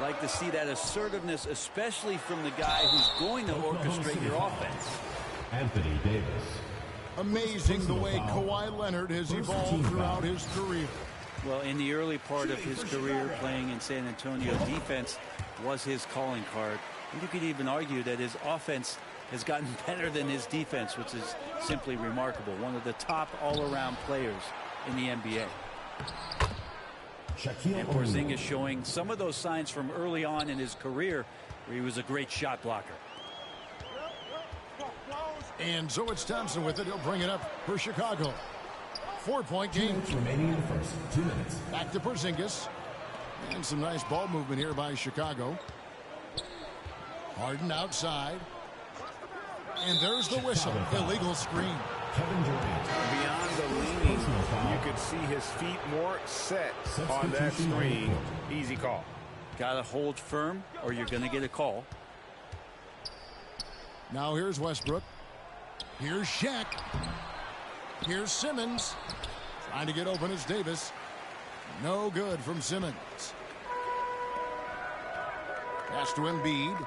Like to see that assertiveness, especially from the guy who's going to orchestrate your offense. Anthony Davis. Amazing the way Kawhi Leonard has evolved throughout his career. Well, in the early part of his career playing in San Antonio, defense was his calling card. And you could even argue that his offense has gotten better than his defense, which is simply remarkable. One of the top all-around players in the NBA. And Porzingis showing some of those signs from early on in his career where he was a great shot blocker. And so it's Thompson with it. He'll bring it up for Chicago. 4-point game. Remaining in the first 2 minutes. Back to Porzingis. And some nice ball movement here by Chicago. Harden outside. And there's the whistle. Illegal screen. Kevin Durant. Beyond the leaning, you could see his feet more set on that screen. Easy call. Got to hold firm or you're going to get a call. Now here's Westbrook. Here's Shaq. Here's Simmons. Trying to get open as Davis. No good from Simmons. Pass to Embiid.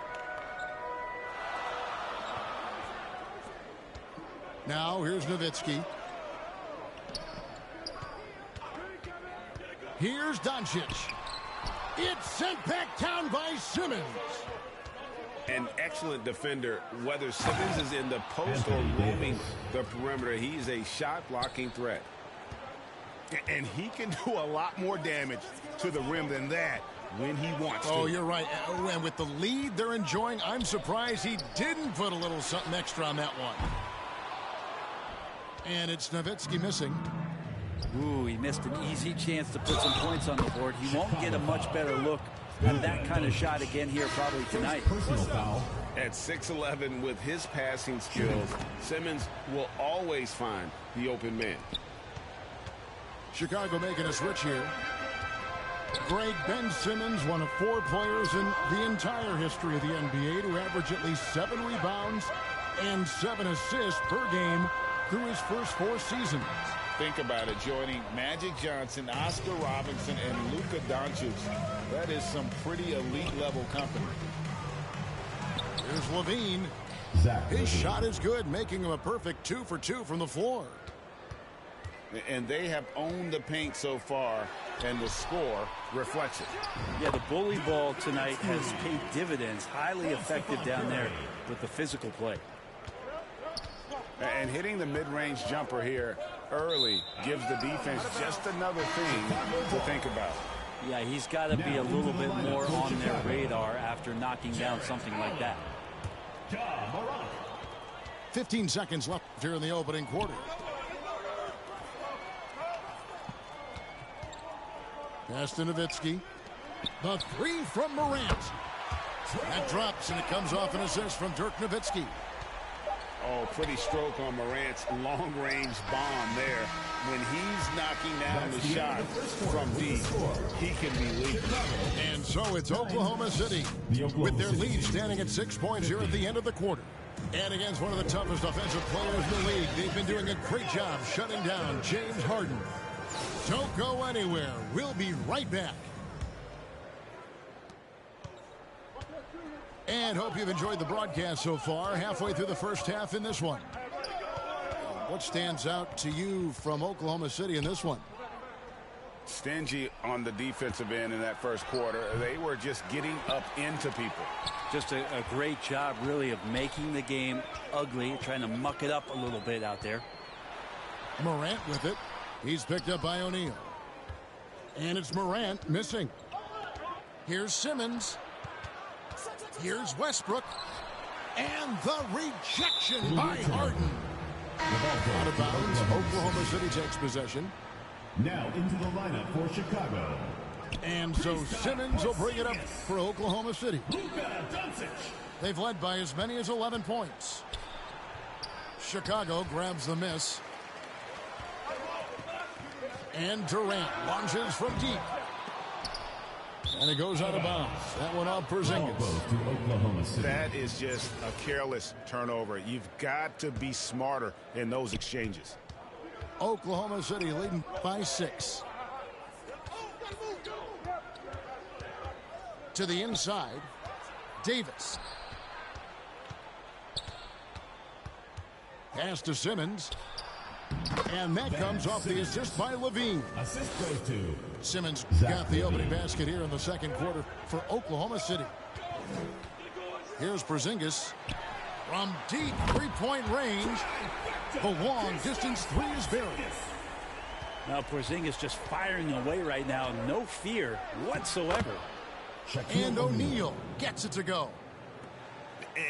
Now here's Nowitzki. Here's Doncic. It's sent back down by Simmons. An excellent defender, whether Simmons is in the post or roaming the perimeter. He's a shot-blocking threat. And he can do a lot more damage to the rim than that when he wants to. Oh, you're right. And with the lead they're enjoying, I'm surprised he didn't put a little something extra on that one. And it's Nowitzki missing. Ooh, he missed an easy chance to put some points on the board. He won't get a much better look at that kind of shot again here probably tonight. Personal foul. At 6'11", with his passing skills, Simmons will always find the open man. Chicago making a switch here. Greg, Ben Simmons, one of 4 players in the entire history of the NBA to average at least 7 rebounds and 7 assists per game through his first 4 seasons. Think about it, joining Magic Johnson, Oscar Robinson, and Luka Doncic. That is some pretty elite level company. Here's Levine. His shot is good, making him a perfect 2 for 2 from the floor. And they have owned the paint so far, and the score reflects it. Yeah, the bully ball tonight has paid dividends. Highly effective down there with the physical play. And hitting the mid-range jumper here early gives the defense just another thing to think about. Yeah, he's got to be a little bit more on their radar after knocking down something like that. 15 seconds left here in the opening quarter. Pass to Nowitzki. The 3 from Morant. That drops, and it comes off an assist from Dirk Nowitzki. Oh, pretty stroke on Morant's long-range bomb there. When he's knocking down the shot from deep, he can be lethal. And so it's Oklahoma City with their lead standing at 6 points here at the end of the quarter. And against one of the toughest offensive players in the league, they've been doing a great job shutting down James Harden. Don't go anywhere. We'll be right back. And hope you've enjoyed the broadcast so far. Halfway through the first half in this one. What stands out to you from Oklahoma City in this one? Stingy on the defensive end in that first quarter. They were just getting up into people. Just a great job, really, of making the game ugly, trying to muck it up a little bit out there. Morant with it. He's picked up by O'Neal. And it's Morant missing. Here's Simmons. Here's Westbrook. And the rejection by Harden. Out of bounds. Oklahoma City takes possession. Now into the lineup for Chicago. And so Simmons will bring it up for Oklahoma City. They've led by as many as 11 points. Chicago grabs the miss. And Durant launches from deep. And it goes out of bounds. That one off Porzingis. That is just a careless turnover. You've got to be smarter in those exchanges. Oklahoma City leading by 6. To the inside, Davis. Pass to Simmons. And that comes off the assist by Levine. Assist goes to Simmons got the opening basket here in the second quarter for Oklahoma City. Here's Porzingis from deep three-point range. The long distance three is buried. Now Porzingis just firing away right now. No fear whatsoever. And O'Neal gets it to go.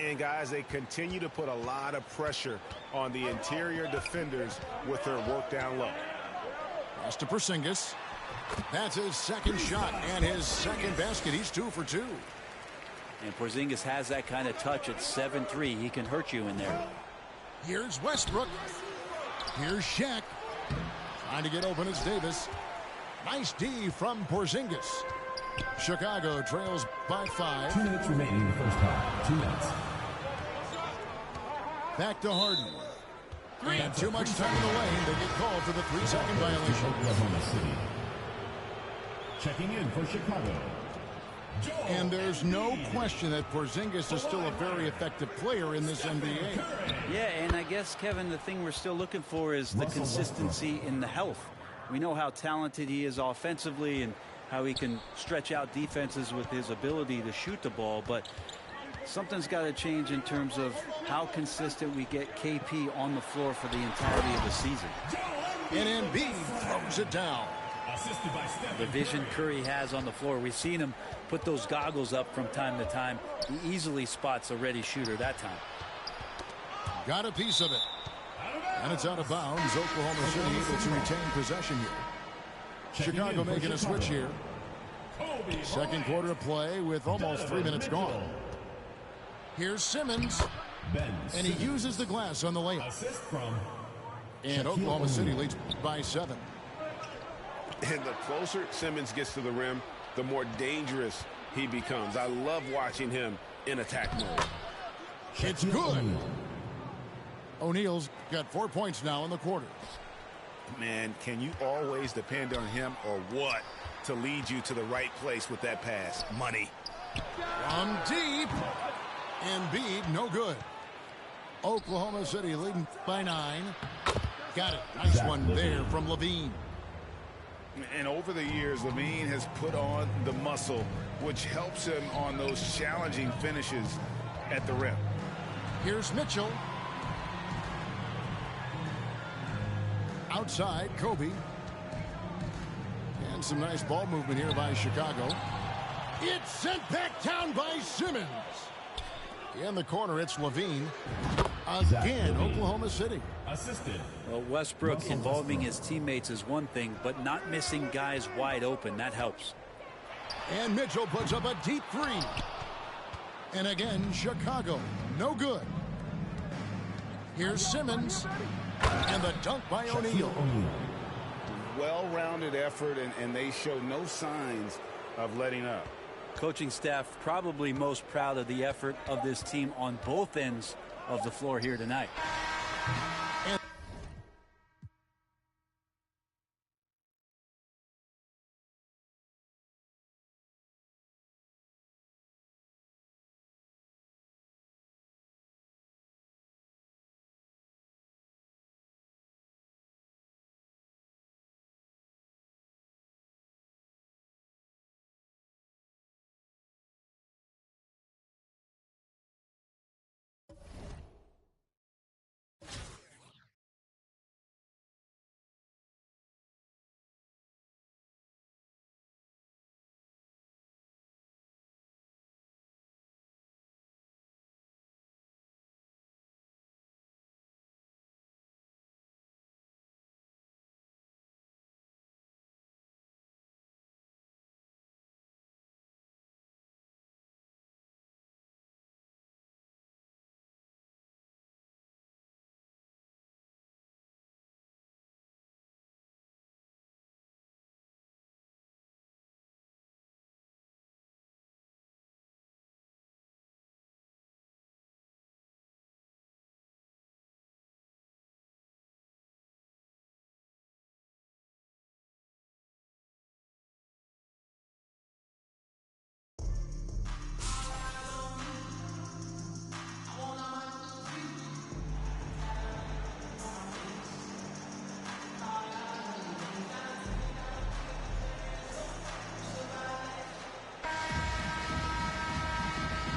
And guys, they continue to put a lot of pressure on the interior defenders with their work down low. Pass to Porzingis. That's his second shot and his second basket. He's 2 for 2. And Porzingis has that kind of touch at 7-3. He can hurt you in there. Here's Westbrook. Here's Shaq. Trying to get open is Davis. Nice D from Porzingis. Chicago trails by 5. 2 minutes remaining in the first half. 2 minutes. Back to Harden. And too much time in the lane. They get called for the 3-second violation. Oklahoma City. Checking in for Chicago. And there's no question that Porzingis is still a very effective player in this NBA. Yeah, and I guess, Kevin, the thing we're still looking for is the consistency in the health. We know how talented he is offensively and how he can stretch out defenses with his ability to shoot the ball, but something's got to change in terms of how consistent we get KP on the floor for the entirety of the season. And Embiid throws it down. The vision Curry has on the floor, we've seen him put those goggles up from time to time. He easily spots a ready shooter that time. Got a piece of it. And it's out of bounds. Oklahoma City able to retain possession here. Chicago making a switch here. Second quarter of play with almost 3 minutes gone. Here's Simmons. And he uses the glass on the layup. And Oklahoma City leads by 7. And the closer Simmons gets to the rim, the more dangerous he becomes. I love watching him in attack mode. It's good. O'Neal's got 4 points now in the quarter. Man, can you always depend on him or what to lead you to the right place with that pass? Money. From deep. Embiid, no good. Oklahoma City leading by 9. Got it. Nice one there from Levine. And over the years, Levine has put on the muscle, which helps him on those challenging finishes at the rim. Here's Mitchell. Outside, Kobe. And some nice ball movement here by Chicago. It's sent back down by Simmons. In the corner, it's Levine. Again, Oklahoma City. Assisted. Well, Westbrook involving his teammates is one thing, but not missing guys wide open, that helps. And Mitchell puts up a deep 3. And again, Chicago, no good. Here's Simmons. And the dunk by O'Neal. Well-rounded effort, and they show no signs of letting up. Coaching staff probably most proud of the effort of this team on both ends of the floor here tonight.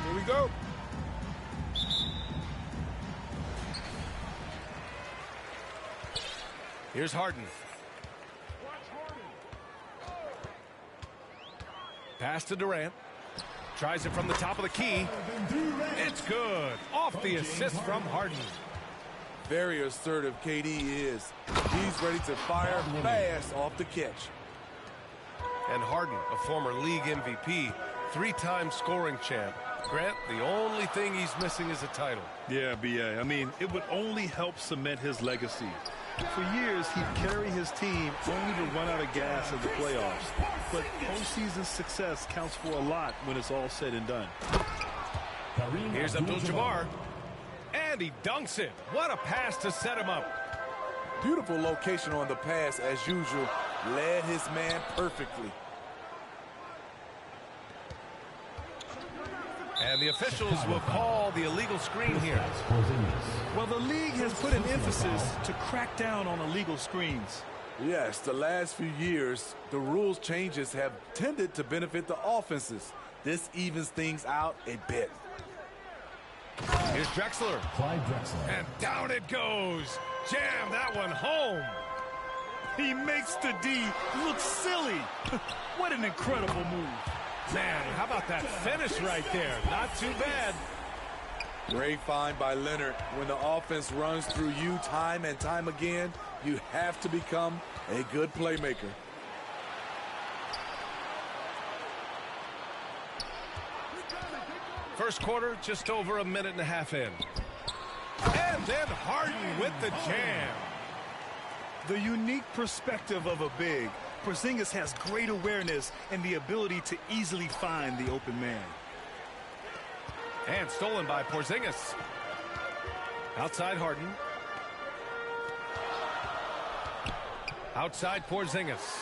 Here we go. Here's Harden. Pass to Durant. Tries it from the top of the key. It's good. Off the assist from Harden. Very assertive KD is. He's ready to fire fast off the catch. And Harden, a former league MVP, three-time scoring champ. Grant, the only thing he's missing is a title. Yeah, B.A. I mean, it would only help cement his legacy. For years, he'd carry his team only to run out of gas in the playoffs. But postseason success counts for a lot when it's all said and done. Here's Abdul-Jabbar. And he dunks it. What a pass to set him up. Beautiful location on the pass as usual. Led his man perfectly. And the officials will call the illegal screen here. Well, the league has put an emphasis to crack down on illegal screens. Yes, the last few years, the rules changes have tended to benefit the offenses. This evens things out a bit. Here's Drexler. Clyde Drexler. And down it goes. Jam that one home. He makes the D look silly. What an incredible move. Man, how about that finish right there? Not too bad. Great find by Leonard. When the offense runs through you time and time again, you have to become a good playmaker. First quarter, just over a minute and a half in. And then Harden with the jam. The unique perspective of a big. Porzingis has great awareness and the ability to easily find the open man. And stolen by Porzingis. Outside Harden. Outside Porzingis.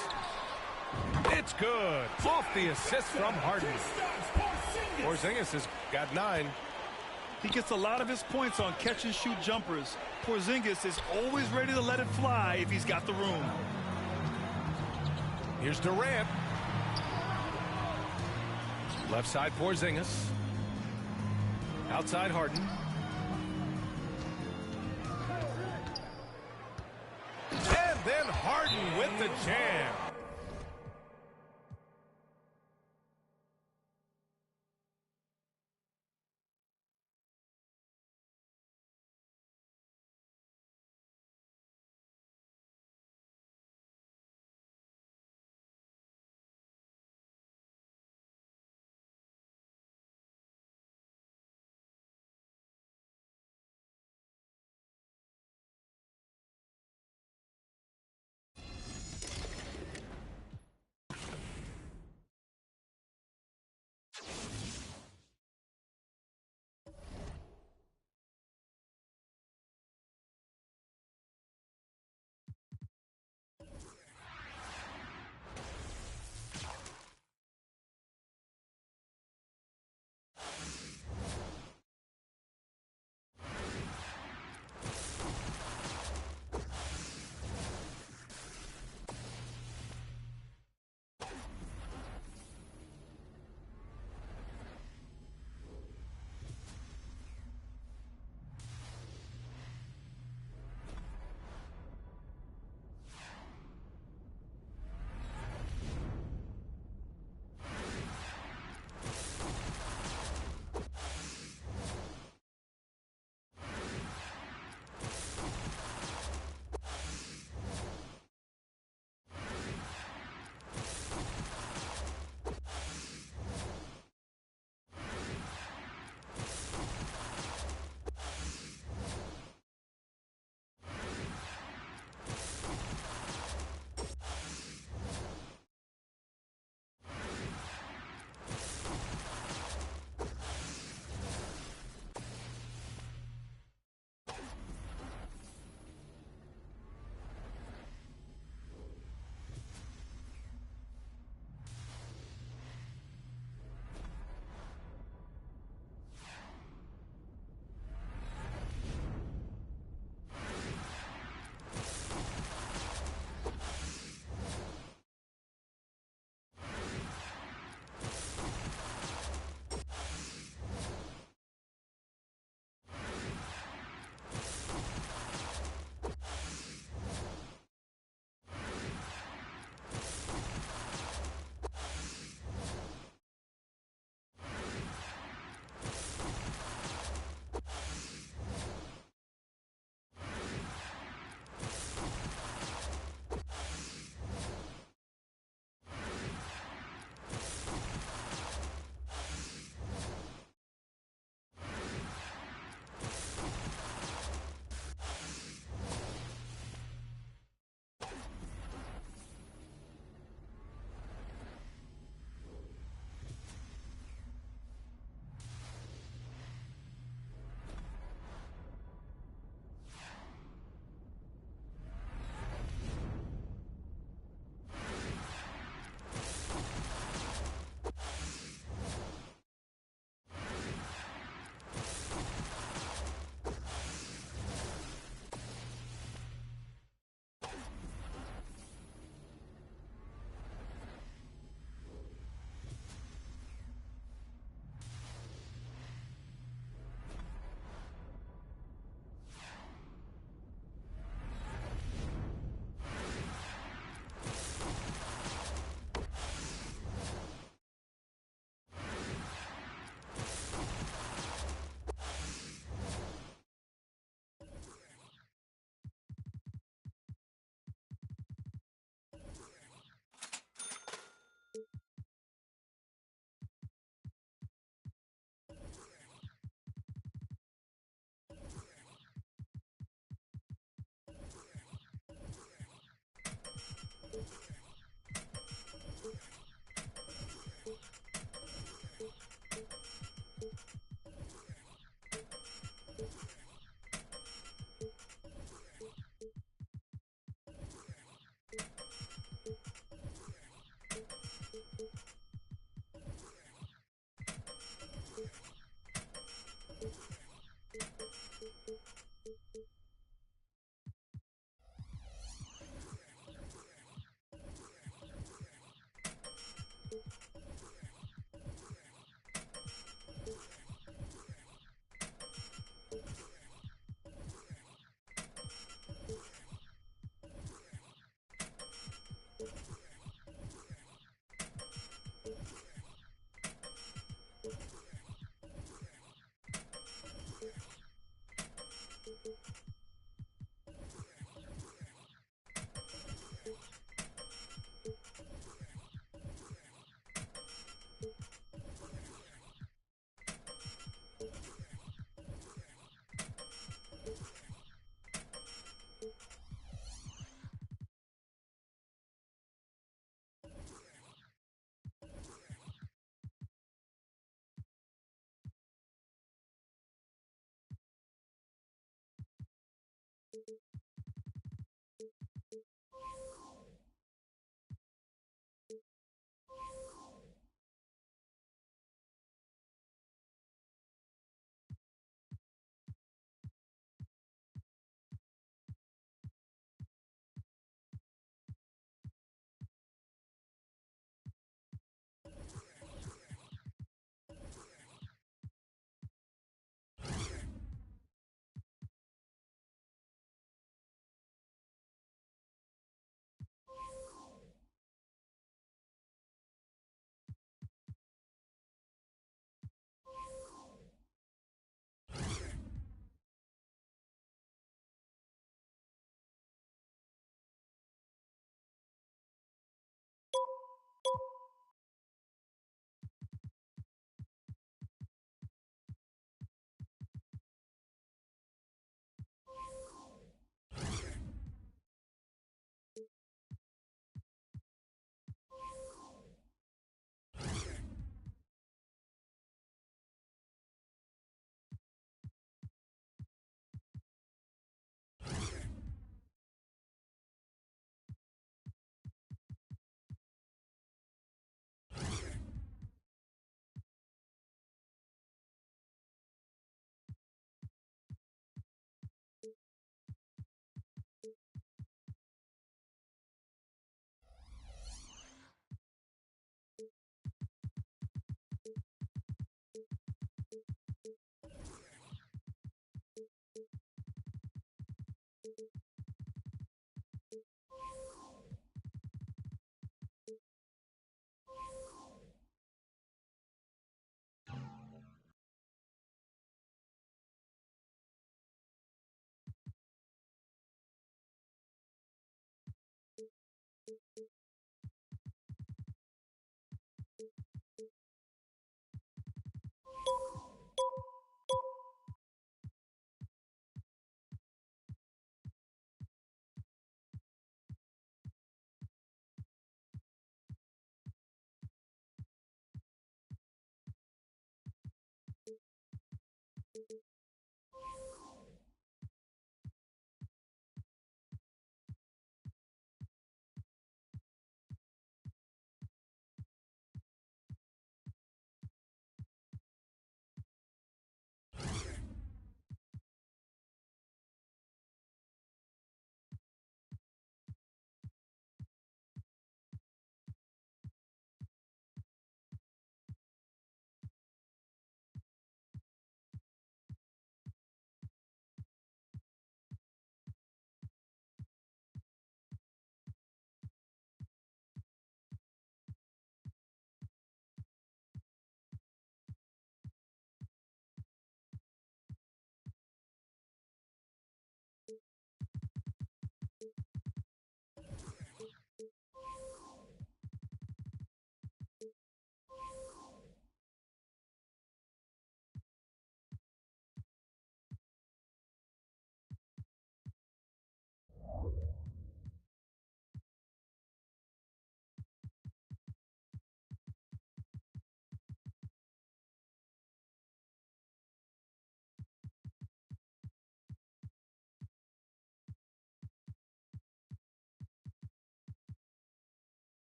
It's good. Off the assist from Harden. Porzingis has got 9. He gets a lot of his points on catch-and-shoot jumpers. Porzingis is always ready to let it fly if he's got the room. Here's Durant. Left side Porzingis. Outside Harden. And then Harden with the jam.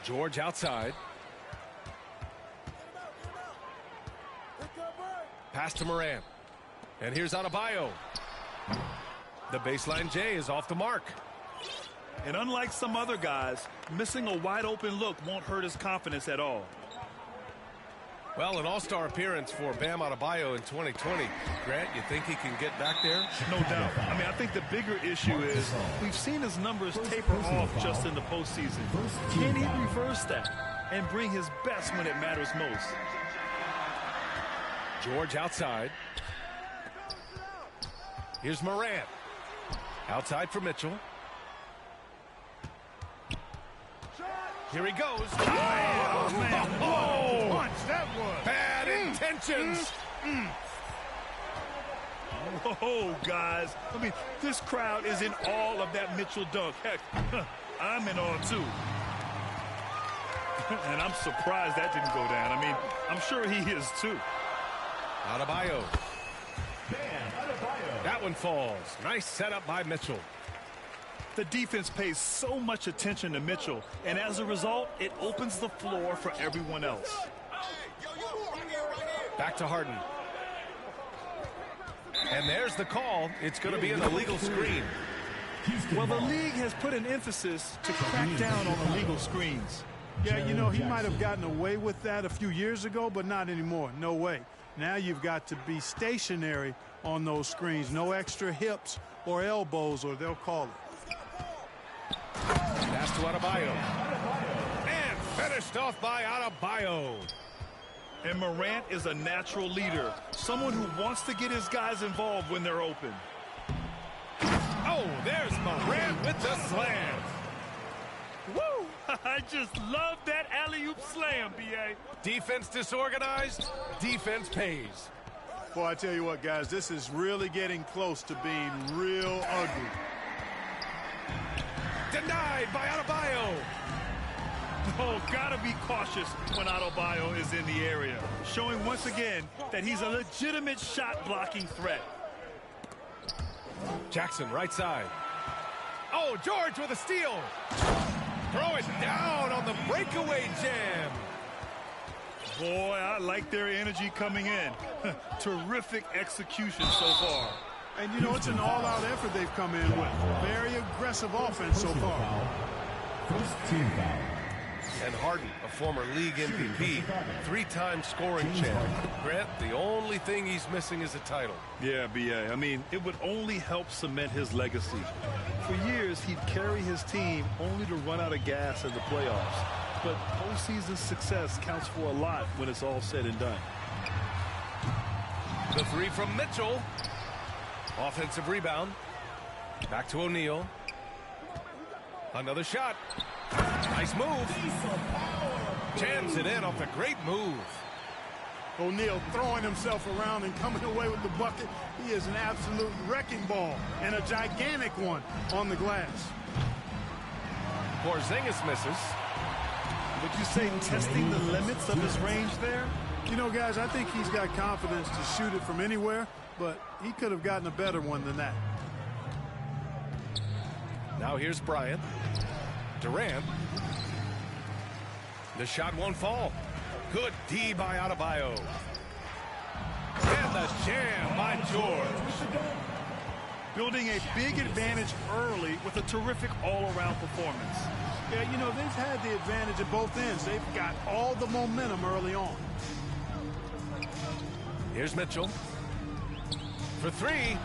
George outside. Pass to Morant. And here's Adebayo. The baseline J is off the mark. And unlike some other guys, missing a wide open look won't hurt his confidence at all. Well, an all-star appearance for Bam Adebayo in 2020. Grant, you think he can get back there? No doubt. I mean, I think the bigger issue is we've seen his numbers taper off just in the postseason. Can he reverse that and bring his best when it matters most? George outside. Here's Morant. Outside for Mitchell. Here he goes. Oh, man. Oh, Punch that was. bad intentions. Whoa, guys. I mean, this crowd is in awe of that Mitchell dunk. Heck, I'm in awe, too. And I'm surprised that didn't go down. I mean, I'm sure he is, too. Adebayo. That one falls. Nice setup by Mitchell. The defense pays so much attention to Mitchell, and as a result, it opens the floor for everyone else. Back to Harden. And there's the call. It's going to be an illegal screen. Well, the league has put an emphasis to crack down on illegal screens. Yeah, you know, he might have gotten away with that a few years ago, but not anymore. No way. Now you've got to be stationary on those screens. No extra hips or elbows, or they'll call it. Pass to Adebayo. And finished off by Adebayo. And Morant is a natural leader, someone who wants to get his guys involved when they're open. Oh, there's Morant with the slam. Woo! I just love that alley-oop slam, B.A. Defense disorganized, defense pays. Boy, I tell you what, guys, this is really getting close to being real ugly. Denied by Adebayo. Oh, gotta be cautious when Adebayo is in the area, showing once again that he's a legitimate shot-blocking threat. Jackson, right side. Oh, George with a steal. Throw it down on the breakaway jam. Boy, I like their energy coming in. Terrific execution so far. And, you know, it's an all-out effort they've come in with. Very aggressive offense so far. First team foul. And Harden, a former league MVP, three-time scoring champ. Grant, the only thing he's missing is a title. Yeah, B.A. I mean, it would only help cement his legacy. For years, he'd carry his team only to run out of gas in the playoffs. But postseason success counts for a lot when it's all said and done. The three from Mitchell. Offensive rebound. Back to O'Neal. Another shot. Nice move. Jams it in off a great move. O'Neal throwing himself around and coming away with the bucket. He is an absolute wrecking ball, and a gigantic one on the glass. Porzingis misses. Would you say testing the limits of his range there? You know, guys, I think he's got confidence to shoot it from anywhere, but he could have gotten a better one than that. Now here's Bryant. Durant. The shot won't fall. Good D by Adebayo. And the jam by George. Building a big advantage early with a terrific all-around performance. Yeah, you know, they've had the advantage at both ends. They've got all the momentum early on. Here's Mitchell. For three.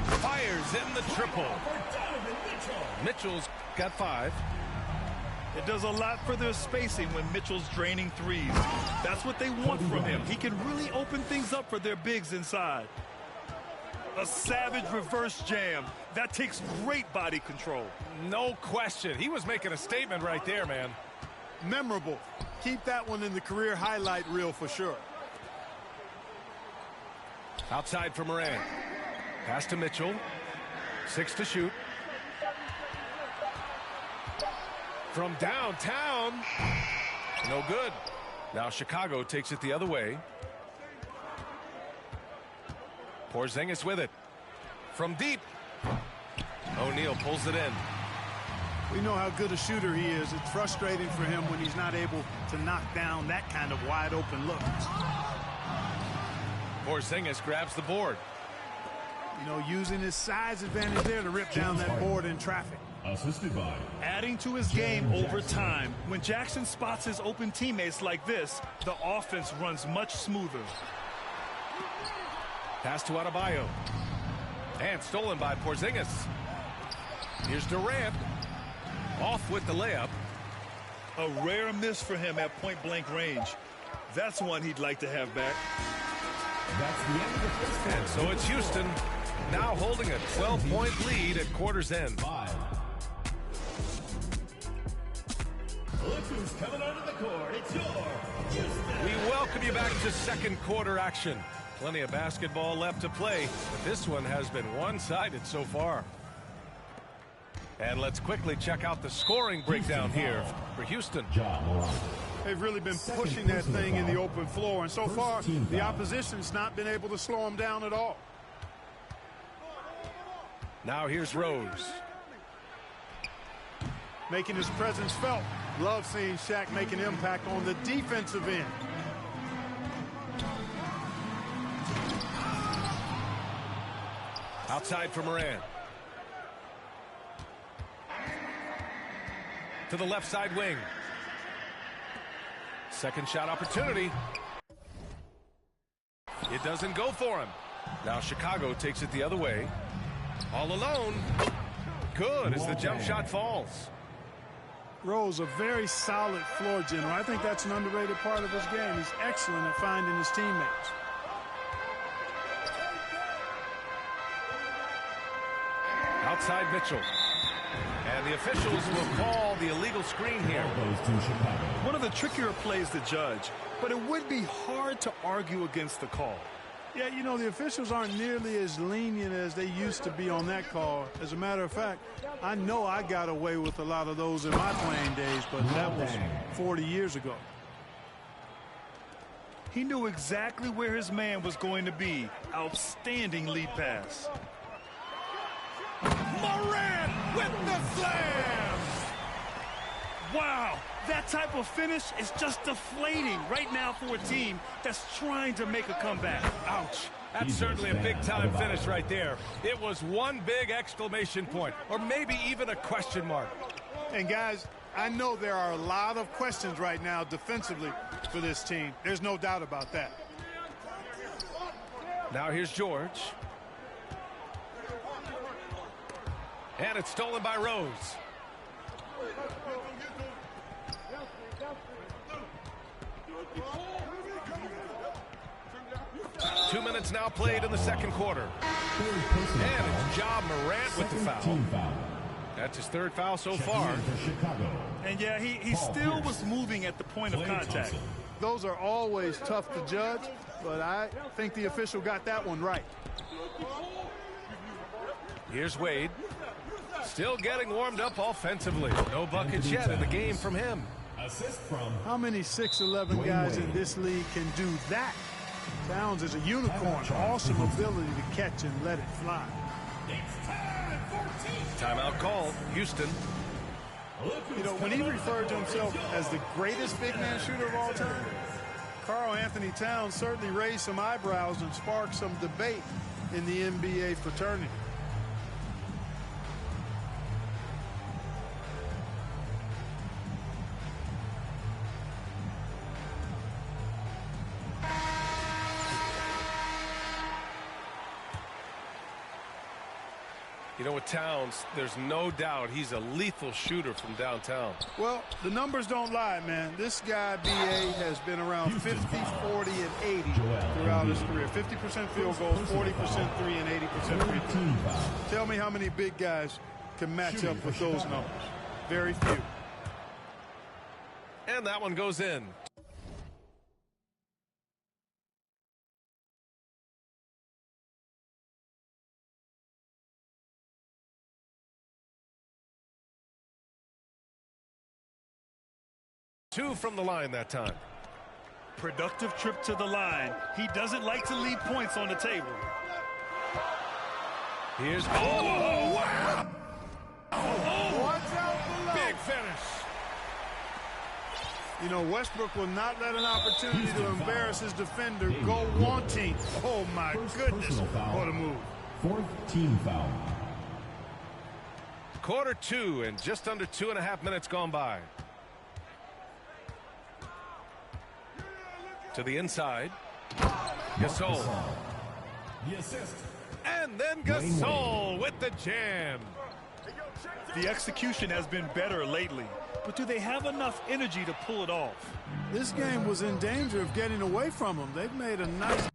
Fires in the triple. Mitchell's got 5. It does a lot for their spacing when Mitchell's draining threes. That's what they want from him. He can really open things up for their bigs inside. A savage reverse jam. That takes great body control. No question. He was making a statement right there, man. Memorable. Keep that one in the career highlight reel for sure. Outside for Morant. Pass to Mitchell. 6 to shoot. From downtown. No good. Now Chicago takes it the other way. Porzingis with it. From deep. O'Neal pulls it in. We know how good a shooter he is. It's frustrating for him when he's not able to knock down that kind of wide open look. Porzingis grabs the board. You know, using his size advantage there to rip down that board in traffic. Assisted by. Adding to his game over time. When Jackson spots his open teammates like this, the offense runs much smoother. Pass to Adebayo. And stolen by Porzingis. Here's Durant. Off with the layup. A rare miss for him at point-blank range. That's one he'd like to have back. That's the end of the first quarter. And so it's Houston now holding a 12-point lead at quarter's end. 5. Look who's coming onto the court. It's your Houston. We welcome you back to second quarter action. Plenty of basketball left to play, but this one has been one-sided so far. And let's quickly check out the scoring breakdown here for Houston. They've really been pushing that thing in the open floor, and so far the opposition's not been able to slow them down at all. Now here's Rose. Making his presence felt. Love seeing Shaq make an impact on the defensive end. Outside for Morant. To the left side wing. Second shot opportunity. It doesn't go for him. Now Chicago takes it the other way. All alone. Good as the jump shot falls. Rose, a very solid floor general. I think that's an underrated part of his game. He's excellent at finding his teammates. Outside Mitchell. And the officials will call the illegal screen here. One of the trickier plays to judge, but it would be hard to argue against the call. Yeah, you know, the officials aren't nearly as lenient as they used to be on that call. As a matter of fact, I know I got away with a lot of those in my playing days, but that was 40 years ago. He knew exactly where his man was going to be. Outstanding lead pass. Morant with the slam! Wow, that type of finish is just deflating right now for a team that's trying to make a comeback. Ouch. That's certainly a big-time finish right there. It was one big exclamation point, or maybe even a question mark. And guys, I know there are a lot of questions right now defensively for this team. There's no doubt about that. Now here's George. And it's stolen by Rose. Two minutes now played in the second quarter. And it's Ja Morant with the foul. That's his third foul so far. And yeah, he still was moving at the point of contact. Those are always tough to judge, but I think the official got that one right. Here's Wade. Still getting warmed up offensively. No buckets yet in the game from him. Assist from. How many 6'11" guys in this league can do that? Towns is a unicorn. Awesome ability to catch and let it fly. Timeout called. Houston. You know, when he referred to himself as the greatest big man shooter of all time, Karl Anthony Towns certainly raised some eyebrows and sparked some debate in the NBA fraternity. You know, with Towns, there's no doubt he's a lethal shooter from downtown. Well, the numbers don't lie, man. This guy, B.A., has been around 50, 40, and 80 throughout his career. 50% field goals, 40% three, and 80% free throw. Tell me how many big guys can match up with those numbers. Very few. And that one goes in. Two from the line that time. Productive trip to the line. He doesn't like to leave points on the table. Here's wow! Watch out for finish. You know, Westbrook will not let an opportunity to embarrass his defender go wanting. Oh, my goodness. What a move. 4th team foul. Quarter 2 and just under 2.5 minutes gone by. To the inside. Gasol. The assist. And then Gasol with the jam. The execution has been better lately, but do they have enough energy to pull it off? This game was in danger of getting away from them. They've made a nice